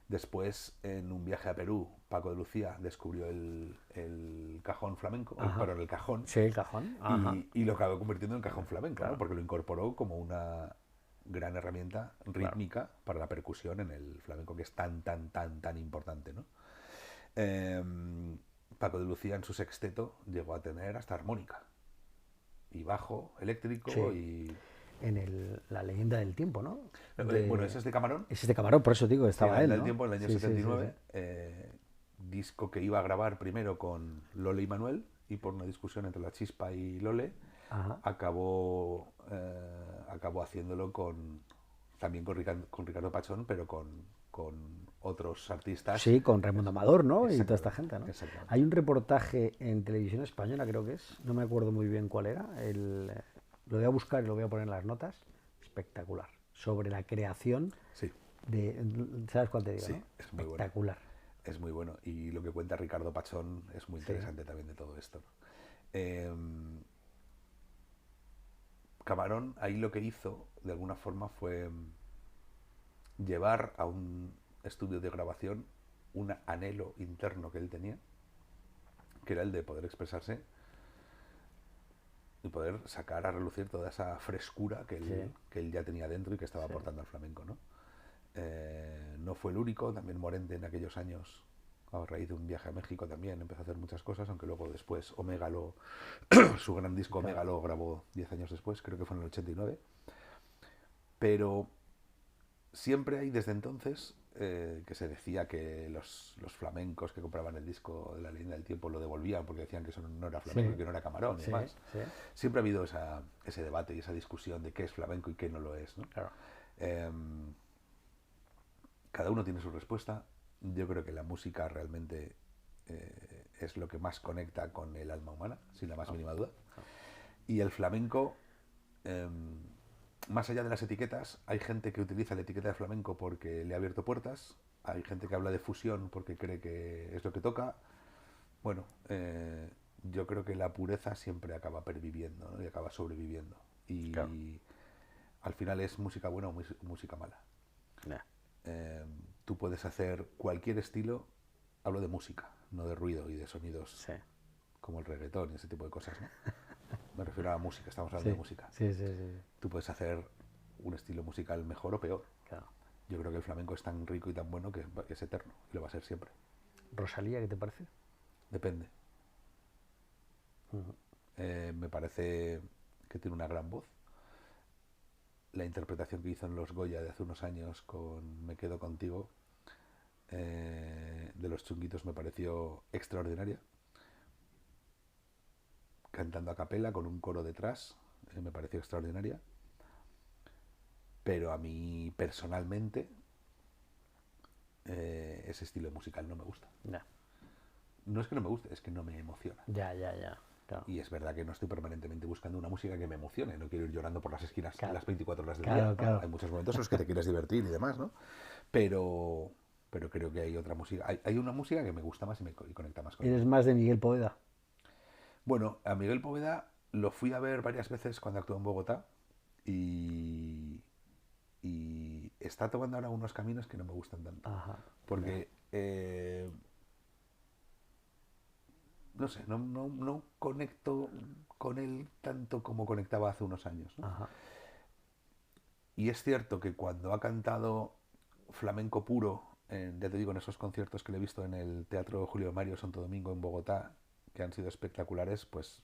Después, en un viaje a Perú, Paco de Lucía descubrió el cajón flamenco, el cajón. Sí, el cajón. Y lo acabó convirtiendo en cajón flamenco, claro, ¿no? Porque lo incorporó como una gran herramienta rítmica para la percusión en el flamenco, que es tan importante, ¿no? Paco de Lucía en su sexteto llegó a tener hasta armónica y bajo eléctrico y... En la leyenda del tiempo, ¿no? Bueno, ese es de Camarón. Ese es de Camarón, por eso digo, estaba él, él, ¿no? del tiempo, en el año 79, disco que iba a grabar primero con Lole y Manuel, y por una discusión entre La Chispa y Lole, acabó haciéndolo también con Ricardo Pachón, pero con otros artistas. Sí, con Raimundo Amador, ¿no? Y toda esta gente, ¿no? Hay un reportaje en Televisión Española, creo que es, no me acuerdo muy bien cuál era, lo voy a buscar y lo voy a poner en las notas, espectacular, sobre la creación de... ¿Sabes cuál te digo? Sí, ¿no? Es muy espectacular. Bueno. Es muy bueno. Y lo que cuenta Ricardo Pachón es muy interesante también de todo esto, ¿no? Camarón ahí lo que hizo, de alguna forma, fue llevar a un estudio de grabación un anhelo interno que él tenía, que era el de poder expresarse y poder sacar a relucir toda esa frescura que él ya tenía dentro y que estaba aportando al flamenco, ¿no? No fue el único, también Morente en aquellos años, a raíz de un viaje a México también empezó a hacer muchas cosas, aunque luego después Omega su gran disco Omega lo grabó 10 años después, creo que fue en el 89, pero siempre hay desde entonces que se decía que los flamencos que compraban el disco de La Leyenda del Tiempo lo devolvían porque decían que eso no era flamenco, que no era Camarón y demás. Siempre ha habido ese debate y esa discusión de qué es flamenco y qué no lo es, ¿no? Claro. Cada uno tiene su respuesta. Yo creo que la música realmente es lo que más conecta con el alma humana, sin la más mínima duda. Y el flamenco, más allá de las etiquetas, hay gente que utiliza la etiqueta de flamenco porque le ha abierto puertas, hay gente que habla de fusión porque cree que es lo que toca. Bueno, yo creo que la pureza siempre acaba perviviendo, ¿no? Y acaba sobreviviendo. Y al final es música buena o música mala. Tú puedes hacer cualquier estilo, hablo de música, no de ruido y de sonidos como el reggaetón y ese tipo de cosas, ¿no? Me refiero a la música, estamos hablando de música. Sí. Tú puedes hacer un estilo musical mejor o peor. Claro. Yo creo que el flamenco es tan rico y tan bueno que es eterno y lo va a ser siempre. ¿Rosalía qué te parece? Depende. Me parece que tiene una gran voz. La interpretación que hizo en los Goya de hace unos años con Me quedo contigo, de los Chunguitos, me pareció extraordinaria. Cantando a capela con un coro detrás, me pareció extraordinaria. Pero a mí personalmente ese estilo musical no me gusta. No es que no me guste, es que no me emociona. Ya. Claro. Y es verdad que no estoy permanentemente buscando una música que me emocione, no quiero ir llorando por las esquinas las 24 horas del día, ¿no? Claro. Hay muchos momentos en los que te quieres divertir y demás, ¿no? Pero creo que hay otra música, hay una música que me gusta más y conecta más conmigo. ¿Eres más de Miguel Poveda? Bueno, a Miguel Poveda lo fui a ver varias veces cuando actuó en Bogotá y está tomando ahora unos caminos que no me gustan tanto. Ajá. Porque, no sé, no conecto con él tanto como conectaba hace unos años, ¿no? Ajá. Y es cierto que cuando ha cantado flamenco puro, ya te digo, en esos conciertos que le he visto en el Teatro Julio Mario Santo Domingo en Bogotá, que han sido espectaculares, pues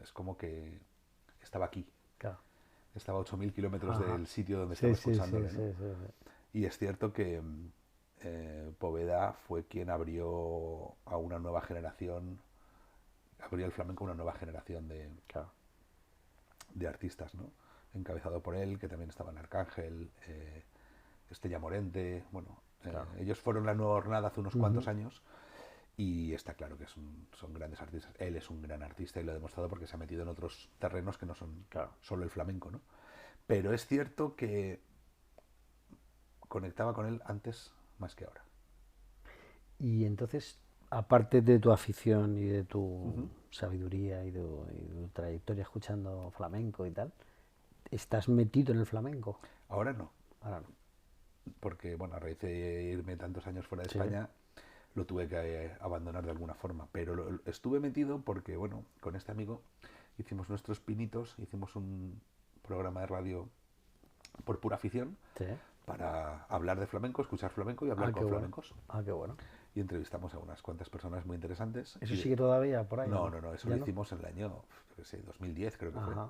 es como que estaba aquí. Claro. Estaba a 8.000 kilómetros Ajá. del sitio donde Sí, estaba sí, escuchándole, sí, ¿no? sí, sí, sí. Y es cierto que Poveda fue quien abrió a una nueva generación, abrió el flamenco a una nueva generación Claro. de artistas, ¿no? Encabezado por él, que también estaba en Arcángel, Estella Morente, bueno, Claro. ellos fueron la nueva hornada hace unos Ujú. cuantos años y está claro que son grandes artistas. Él es un gran artista y lo ha demostrado porque se ha metido en otros terrenos que no son Claro. solo el flamenco, ¿no? Pero es cierto que conectaba con él antes más que ahora. Y entonces, aparte de tu afición y de tu Ujú. sabiduría y tu trayectoria escuchando flamenco y tal, ¿estás metido en el flamenco? Ahora no, Ahora no. porque bueno, a raíz de irme tantos años fuera de Sí. España, lo tuve que abandonar de alguna forma. Pero estuve metido porque, bueno, con este amigo hicimos nuestros pinitos, hicimos un programa de radio por pura afición Sí. para hablar de flamenco, escuchar flamenco y hablar Ah, qué con bueno. flamencos. Ah, qué bueno. Y entrevistamos a unas cuantas personas muy interesantes. ¿Eso Y sigue todavía por ahí? ¿o no, no? no, eso ¿Ya lo no? hicimos en el año, yo qué sé, 2010 creo que fue. Ajá.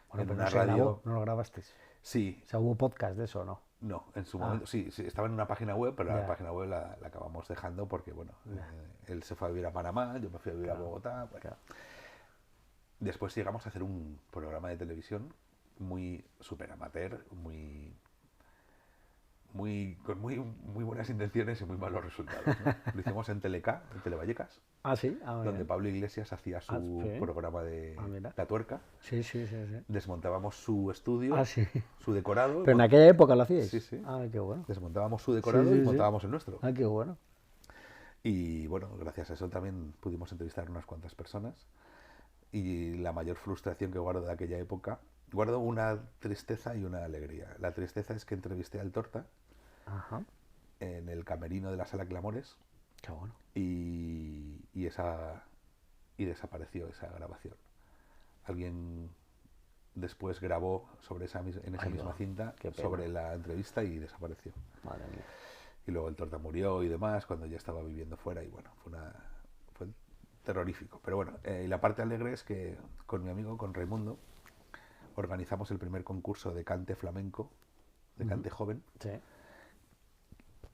Bueno, En pero una no se grabó, radio. no lo grabaste. Sí, O sea, ¿hubo podcast de eso o no? no, en su Ah. momento, sí, estaba en una página web, pero la Ya. página web la acabamos dejando porque, bueno, Ya. él se fue a vivir a Panamá, yo me fui a vivir a Claro, Bogotá. Bueno. claro. Después llegamos a hacer un programa de televisión muy súper amateur, con muy buenas intenciones y muy malos resultados, ¿no? Lo hicimos en Teleca, en Televallecas, Ah, sí. Ah, muy donde bien. Pablo Iglesias hacía Ah, su sí. programa de Ah, mira. La Tuerca. Sí, sí, sí, sí. Desmontábamos su estudio, Ah, sí. su decorado. Pero en aquella época lo hacíais. Sí, sí. Ah, qué bueno. Desmontábamos su Sí, decorado y sí, sí. montábamos el nuestro. Ah, qué bueno. Y bueno, gracias a eso también pudimos entrevistar a unas cuantas personas. Y la mayor frustración que guardo de aquella época, guardo una tristeza y una alegría. La tristeza es que entrevisté al Torta Ajá. en el camerino de la Sala Clamores Qué bueno. y desapareció esa grabación. Alguien después grabó en esa Ahí misma va. cinta Qué pena. sobre la entrevista y desapareció. Madre mía. Y luego el Torta murió y demás cuando ya estaba viviendo fuera y bueno, fue terrorífico. Pero bueno, y la parte alegre es que con mi amigo, con Raimundo, organizamos el primer concurso de cante flamenco, de cante joven, Sí.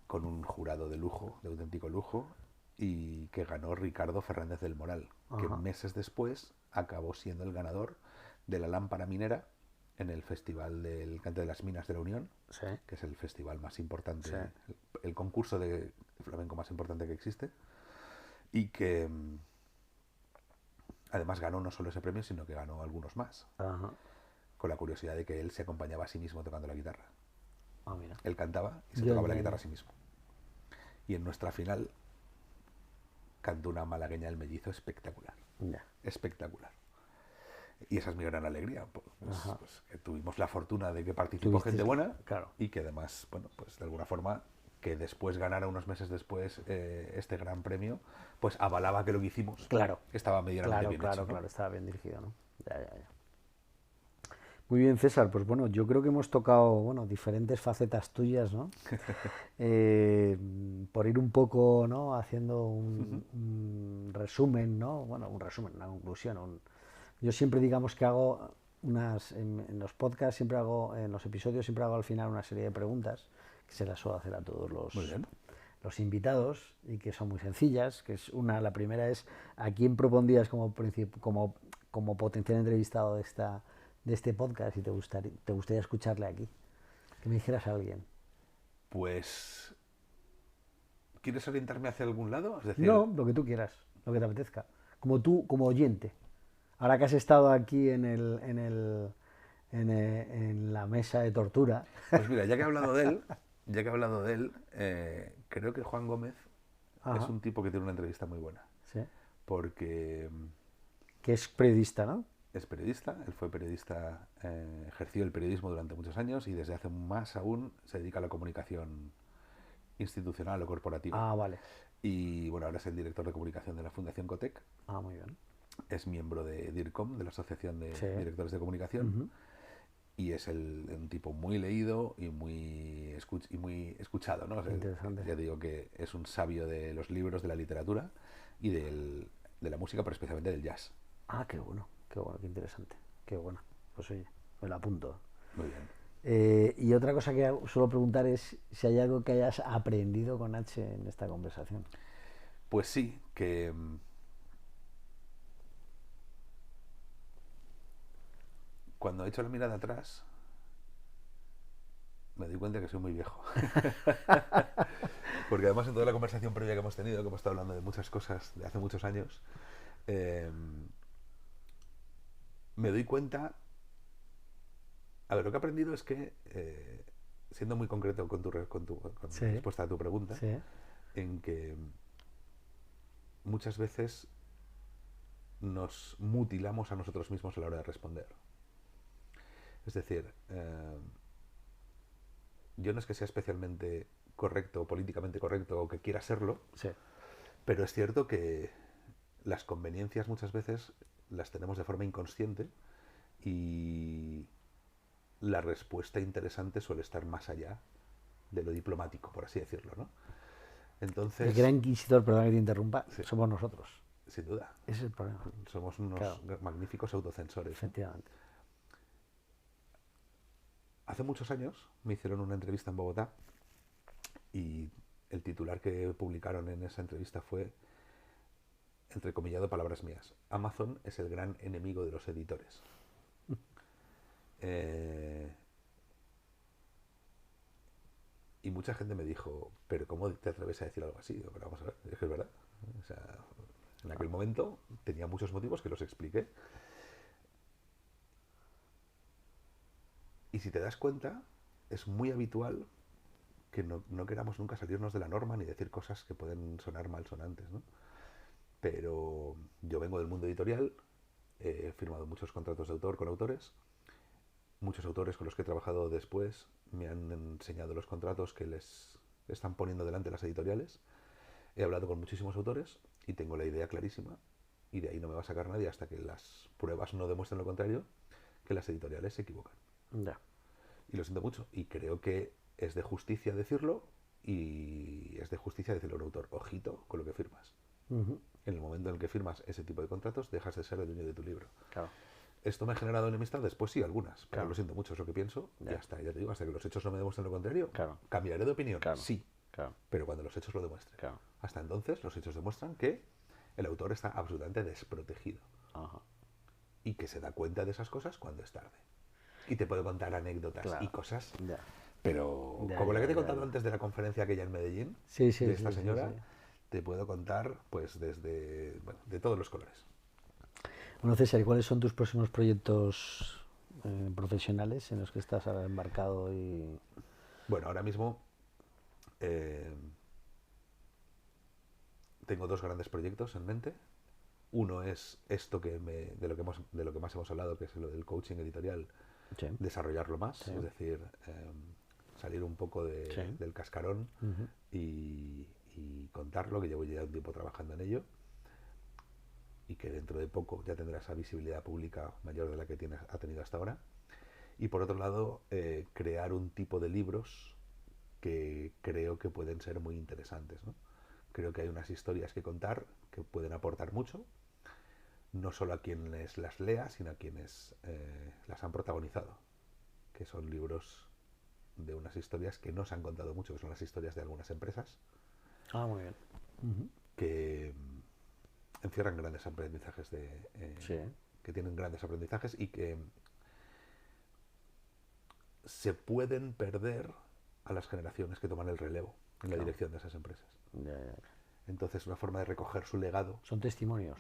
con un jurado de lujo, de auténtico lujo, y que ganó Ricardo Fernández del Moral, que Ajá. meses después acabó siendo el ganador de la Lámpara Minera en el Festival del Cante de las Minas de la Unión, Sí. que es el festival más importante, Sí. el concurso de flamenco más importante que existe, y que además ganó no solo ese premio, sino que ganó algunos más, Ajá. con la curiosidad de que él se acompañaba a sí mismo tocando la guitarra. Ah, mira. Él cantaba y se Ya, tocaba la ya, guitarra ya. a sí mismo. Y en nuestra final cantó una malagueña del mellizo espectacular. Ya. Espectacular. Y esa es mi gran alegría, Ajá. pues que tuvimos la fortuna de que participó Tuvisteis gente buena claro. y que además, bueno, pues de alguna forma que después ganara unos meses después este gran premio, pues avalaba que lo que hicimos Claro. estaba medianamente Claro, bien claro, hecho, ¿no? claro. Estaba bien dirigido, ¿no? Ya, ya, ya. Muy bien, César. Pues bueno, yo creo que hemos tocado, bueno, diferentes facetas tuyas, ¿no? Por ir un poco, ¿no? Haciendo un resumen, ¿no? Bueno, un resumen, una conclusión. Yo siempre, digamos que hago en los podcasts, siempre hago, en los episodios, siempre hago al final una serie de preguntas que se las suelo hacer a todos Muy bien. los invitados y que son muy sencillas, que es la primera es ¿a quién propondrías como potencial entrevistado de este podcast y te gustaría escucharle aquí? Que me dijeras a alguien. Pues, ¿quieres orientarme hacia algún lado? Es decir, No, lo que tú quieras, lo que te apetezca. Como tú, como oyente. Ahora que has estado aquí en la mesa de tortura. pues mira, ya que he hablado de él, creo que Juan Gómez Ajá. es un tipo que tiene una entrevista muy buena. Sí. Porque Que es periodista, ¿no? es periodista, él fue periodista, ejerció el periodismo durante muchos años y desde hace más aún se dedica a la comunicación institucional o corporativa. Ah, vale. Y bueno, ahora es el director de comunicación de la Fundación Cotec. Ah, muy bien. Es miembro de DIRCOM, de la Asociación de Sí. Directores de Comunicación. Ujú. Y es un tipo muy leído y muy escuchado, ¿no? O sea, Interesante. ya digo que es un sabio de los libros, de la literatura y de la música, pero especialmente del jazz. Ah, qué bueno, qué interesante. Qué bueno. Pues oye, me lo apunto. Muy bien. Y otra cosa que suelo preguntar es si hay algo que hayas aprendido con H en esta conversación. Pues sí, que cuando he hecho la mirada atrás, me doy cuenta que soy muy viejo. Porque además en toda la conversación previa que hemos tenido, que hemos estado hablando de muchas cosas de hace muchos años, eh, me doy cuenta. A ver, lo que he aprendido es que, siendo muy concreto con con Sí, respuesta a tu pregunta, sí, en que muchas veces nos mutilamos a nosotros mismos a la hora de responder. Es decir, yo no es que sea especialmente correcto o políticamente correcto o que quiera serlo, sí. pero es cierto que las conveniencias muchas veces las tenemos de forma inconsciente y la respuesta interesante suele estar más allá de lo diplomático, por así decirlo, ¿no? Entonces, El gran inquisidor, perdón que te interrumpa, sí, somos nosotros. sin duda, Ese es el problema. somos unos Claro, magníficos autocensores, ¿no? efectivamente. Hace muchos años me hicieron una entrevista en Bogotá y el titular que publicaron en esa entrevista fue, entrecomillado, palabras mías: Amazon es el gran enemigo de los editores. Eh, y mucha gente me dijo, pero ¿cómo te atreves a decir algo así? Digo, pero vamos a ver, es que es verdad. O sea, en aquel momento tenía muchos motivos que los expliqué. Y si te das cuenta, es muy habitual que no queramos nunca salirnos de la norma ni decir cosas que pueden sonar malsonantes, ¿no? Pero yo vengo del mundo editorial, he firmado muchos contratos de autor con autores. Muchos autores con los que he trabajado después me han enseñado los contratos que les están poniendo delante las editoriales. He hablado con muchísimos autores y tengo la idea clarísima, y de ahí no me va a sacar nadie hasta que las pruebas no demuestren lo contrario, que las editoriales se equivocan. Ya. Y lo siento mucho, y creo que es de justicia decirlo, y es de justicia decirle a un autor, ojito con lo que firmas. Ujú. En el momento en el que firmas ese tipo de contratos, dejas de ser el dueño de tu libro. Claro. ¿Esto me ha generado enemistad? Después sí, algunas, pero Claro. lo siento mucho, es lo que pienso, Ya. ya está, ya te digo, hasta que los hechos no me demuestren lo contrario, Claro. cambiaré de opinión, Claro. sí, Claro. pero cuando los hechos lo demuestren. Claro. Hasta entonces, los hechos demuestran que el autor está absolutamente desprotegido Ajá. y que se da cuenta de esas cosas cuando es tarde. Y te puedo contar anécdotas Claro. y cosas, Ya. pero Ya, como la ya, que te he ya, contado ya. antes de la conferencia aquella en Medellín, Sí, sí, de sí, esta sí, señora, sí. te puedo contar pues desde, bueno, de todos los colores. Bueno, César, ¿y cuáles son tus próximos proyectos profesionales en los que estás ahora embarcado? Y Bueno, ahora mismo tengo dos grandes proyectos en mente. Uno es esto de lo que más hemos hablado, que es lo del coaching editorial, sí. desarrollarlo más, Sí. es decir, salir un poco Sí. del cascarón Ujú. y contarlo, que llevo ya un tiempo trabajando en ello, y que dentro de poco ya tendrá esa visibilidad pública mayor de la que ha tenido hasta ahora. Y por otro lado, crear un tipo de libros que creo que pueden ser muy interesantes, ¿no? Creo que hay unas historias que contar que pueden aportar mucho, no solo a quienes las lea, sino a quienes las han protagonizado, que son libros de unas historias que no se han contado mucho, que son las historias de algunas empresas, Ah, muy bien. Ujú. que encierran grandes aprendizajes, Sí. que tienen grandes aprendizajes y que se pueden perder a las generaciones que toman el relevo en la Claro. dirección de esas empresas. Ya, ya. Entonces, una forma de recoger su legado, Son testimonios.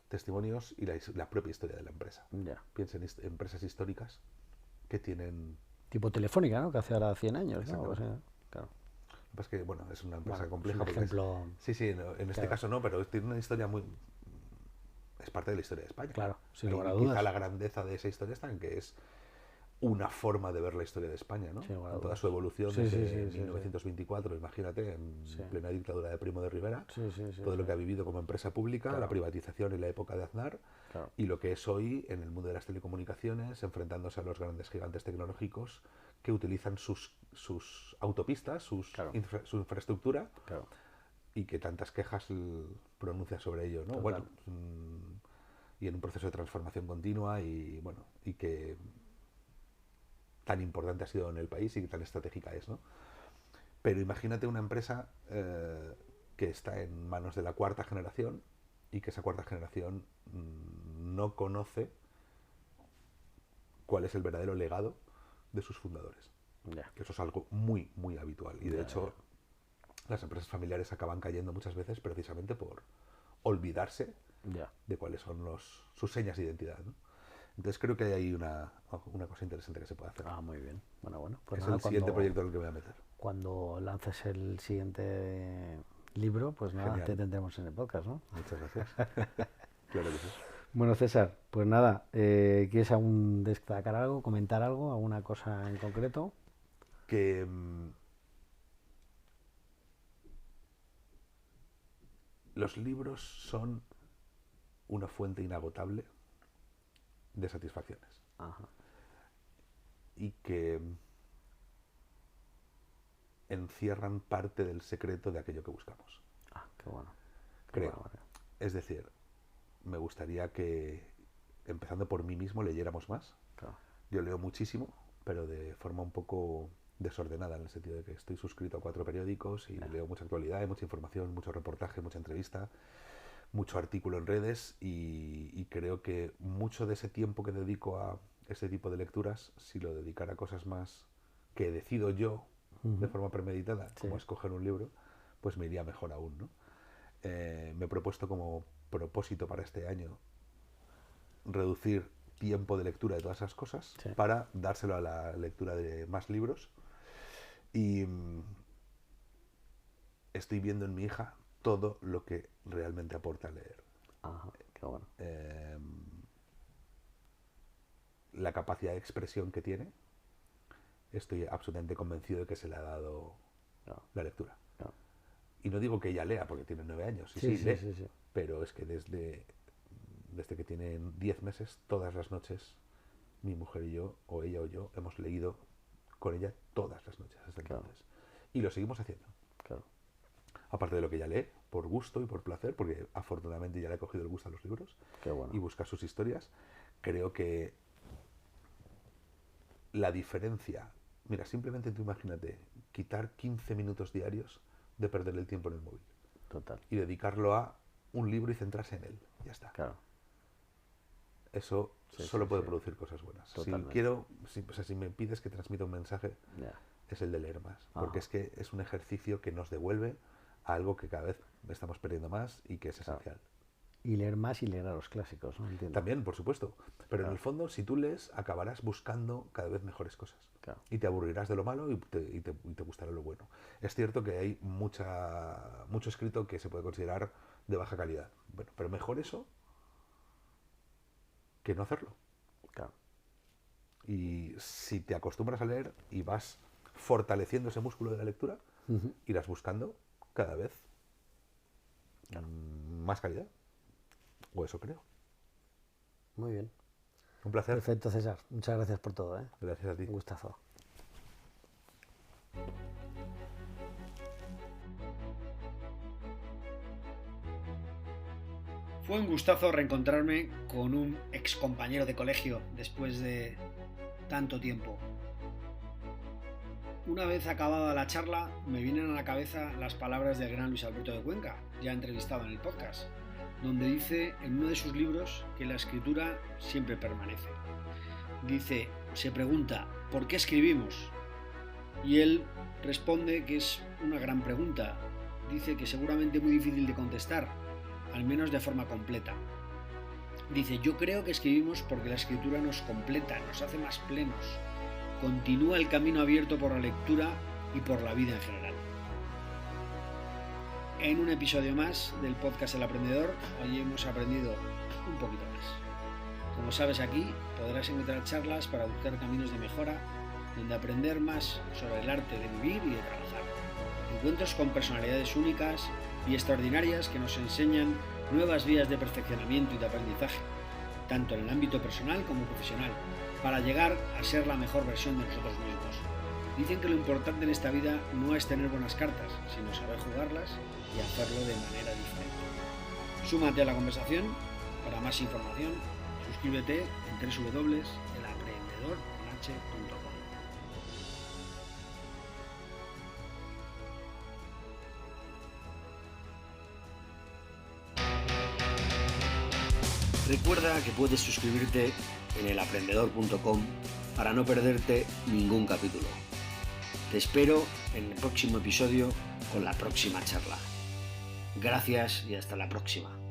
testimonios y la propia historia de la empresa. Ya. Piensa en empresas históricas que tienen... Tipo Telefónica, ¿no? Que hace ahora 100 años, ¿no? Exactamente. O sea, claro. Lo que pasa es que, bueno, es una empresa Bueno, compleja. es un porque ejemplo. sí, en este Claro. caso no, pero tiene una historia muy... es parte de la historia de España. Claro, sin Y lugar a quizá dudas. la grandeza de esa historia está en que es una forma de ver la historia de España, ¿no? Sin lugar a En toda dudas. su evolución Sí, desde sí, sí, sí, 1924, imagínate, en Sí. plena dictadura de Primo de Rivera, Sí, sí, sí, todo lo sí. que ha vivido como empresa pública, Claro. la privatización en la época de Aznar, Claro. y lo que es hoy en el mundo de las telecomunicaciones, enfrentándose a los grandes gigantes tecnológicos que utilizan sus autopistas, Claro. su infraestructura, Claro. y que tantas quejas pronuncia sobre ello, ¿no? Total. Bueno, y en un proceso de transformación continua y bueno, y que tan importante ha sido en el país y que tan estratégica es, ¿no? Pero imagínate una empresa que está en manos de la cuarta generación y que esa cuarta generación no conoce cuál es el verdadero legado de sus fundadores. Ya. Que eso es algo muy, muy habitual. Y de Ya, hecho, las empresas familiares acaban cayendo muchas veces precisamente por olvidarse Ya. de cuáles son sus señas de identidad, ¿no? Entonces creo que hay ahí una cosa interesante que se puede hacer. Ah, muy bien. Bueno, pues Es nada, el siguiente proyecto en el que me voy a meter. cuando lances el siguiente libro, pues nada, Genial. te tendremos en el podcast, ¿no? Muchas gracias. Claro que sí. Bueno, César, pues nada, ¿quieres aún destacar algo, comentar algo, alguna cosa en concreto? Que los libros son una fuente inagotable de satisfacciones Ajá. y que encierran parte del secreto de aquello que buscamos. Ah, qué bueno. Qué Creo. bueno, vale. Es decir, me gustaría que, empezando por mí mismo, leyéramos más. Claro. Yo leo muchísimo, pero de forma un poco desordenada, en el sentido de que estoy suscrito a 4 periódicos y leo mucha actualidad, hay mucha información, mucho reportaje, mucha entrevista, mucho artículo en redes y creo que mucho de ese tiempo que dedico a ese tipo de lecturas, si lo dedicara a cosas más que decido yo de forma premeditada, Sí. como escoger un libro, pues me iría mejor aún, ¿no? Me he propuesto como propósito para este año reducir tiempo de lectura de todas esas cosas Sí. para dárselo a la lectura de más libros y estoy viendo en mi hija todo lo que realmente aporta leer. Ajá, qué bueno. La capacidad de expresión que tiene, estoy absolutamente convencido de que se le ha dado Claro, la lectura. claro. Y no digo que ella lea porque tiene 9 años, Sí, sí, sí, lee, sí, sí. pero es que desde que tienen 10 meses, todas las noches, mi mujer y yo, o ella o yo, hemos leído con ella todas las noches desde Claro. entonces. Y lo seguimos haciendo. Claro. Aparte de lo que ella lee, por gusto y por placer, porque afortunadamente ya le ha cogido el gusto a los libros Qué bueno. y busca sus historias, creo que la diferencia, mira, simplemente tú imagínate, quitar 15 minutos diarios de perder el tiempo en el móvil Total. y dedicarlo a un libro y centrarse en él, ya está. Claro. Eso Sí, solo sí, puede sí. producir cosas buenas. Totalmente. Si me pides que transmita un mensaje, Ya. es el de leer más, porque Ajá. es que es un ejercicio que nos devuelve a algo que cada vez estamos perdiendo más y que es Claro. esencial. Y leer más y leer a los clásicos, ¿no? Entiendo. También, por supuesto, pero en Claro. el fondo, si tú lees, acabarás buscando cada vez mejores cosas. Claro. Y te aburrirás de lo malo y te gustará lo bueno. Es cierto que hay mucho escrito que se puede considerar de baja calidad. Bueno, pero mejor eso que no hacerlo. Claro. Y si te acostumbras a leer y vas fortaleciendo ese músculo de la lectura, irás buscando cada vez más calidad. O eso creo. Muy bien. Un placer. Perfecto, César. Muchas gracias por todo, ¿eh? Gracias a ti. Un gustazo. Fue un gustazo reencontrarme con un ex compañero de colegio después de tanto tiempo. Una vez acabada la charla, me vienen a la cabeza las palabras del gran Luis Alberto de Cuenca, ya entrevistado en el podcast, donde dice en uno de sus libros que la escritura siempre permanece. Dice, se pregunta, ¿por qué escribimos? Y él responde que es una gran pregunta. Dice que seguramente muy difícil de contestar, al menos de forma completa. Dice, yo creo que escribimos porque la escritura nos completa, nos hace más plenos, continúa el camino abierto por la lectura y por la vida en general. en un episodio más del podcast El Aprendedor. Hoy hemos aprendido un poquito más. Como sabes, aquí podrás encontrar charlas para buscar caminos de mejora, donde aprender más sobre el arte de vivir y de trabajar. Encuentros con personalidades únicas y extraordinarias que nos enseñan nuevas vías de perfeccionamiento y de aprendizaje, tanto en el ámbito personal como profesional, para llegar a ser la mejor versión de nosotros mismos. Dicen que lo importante en esta vida no es tener buenas cartas, sino saber jugarlas y hacerlo de manera diferente. Súmate a la conversación. Para más información, suscríbete en www.elaprendedor.com. Recuerda que puedes suscribirte en elaprendedor.com para no perderte ningún capítulo. Te espero en el próximo episodio con la próxima charla. Gracias y hasta la próxima.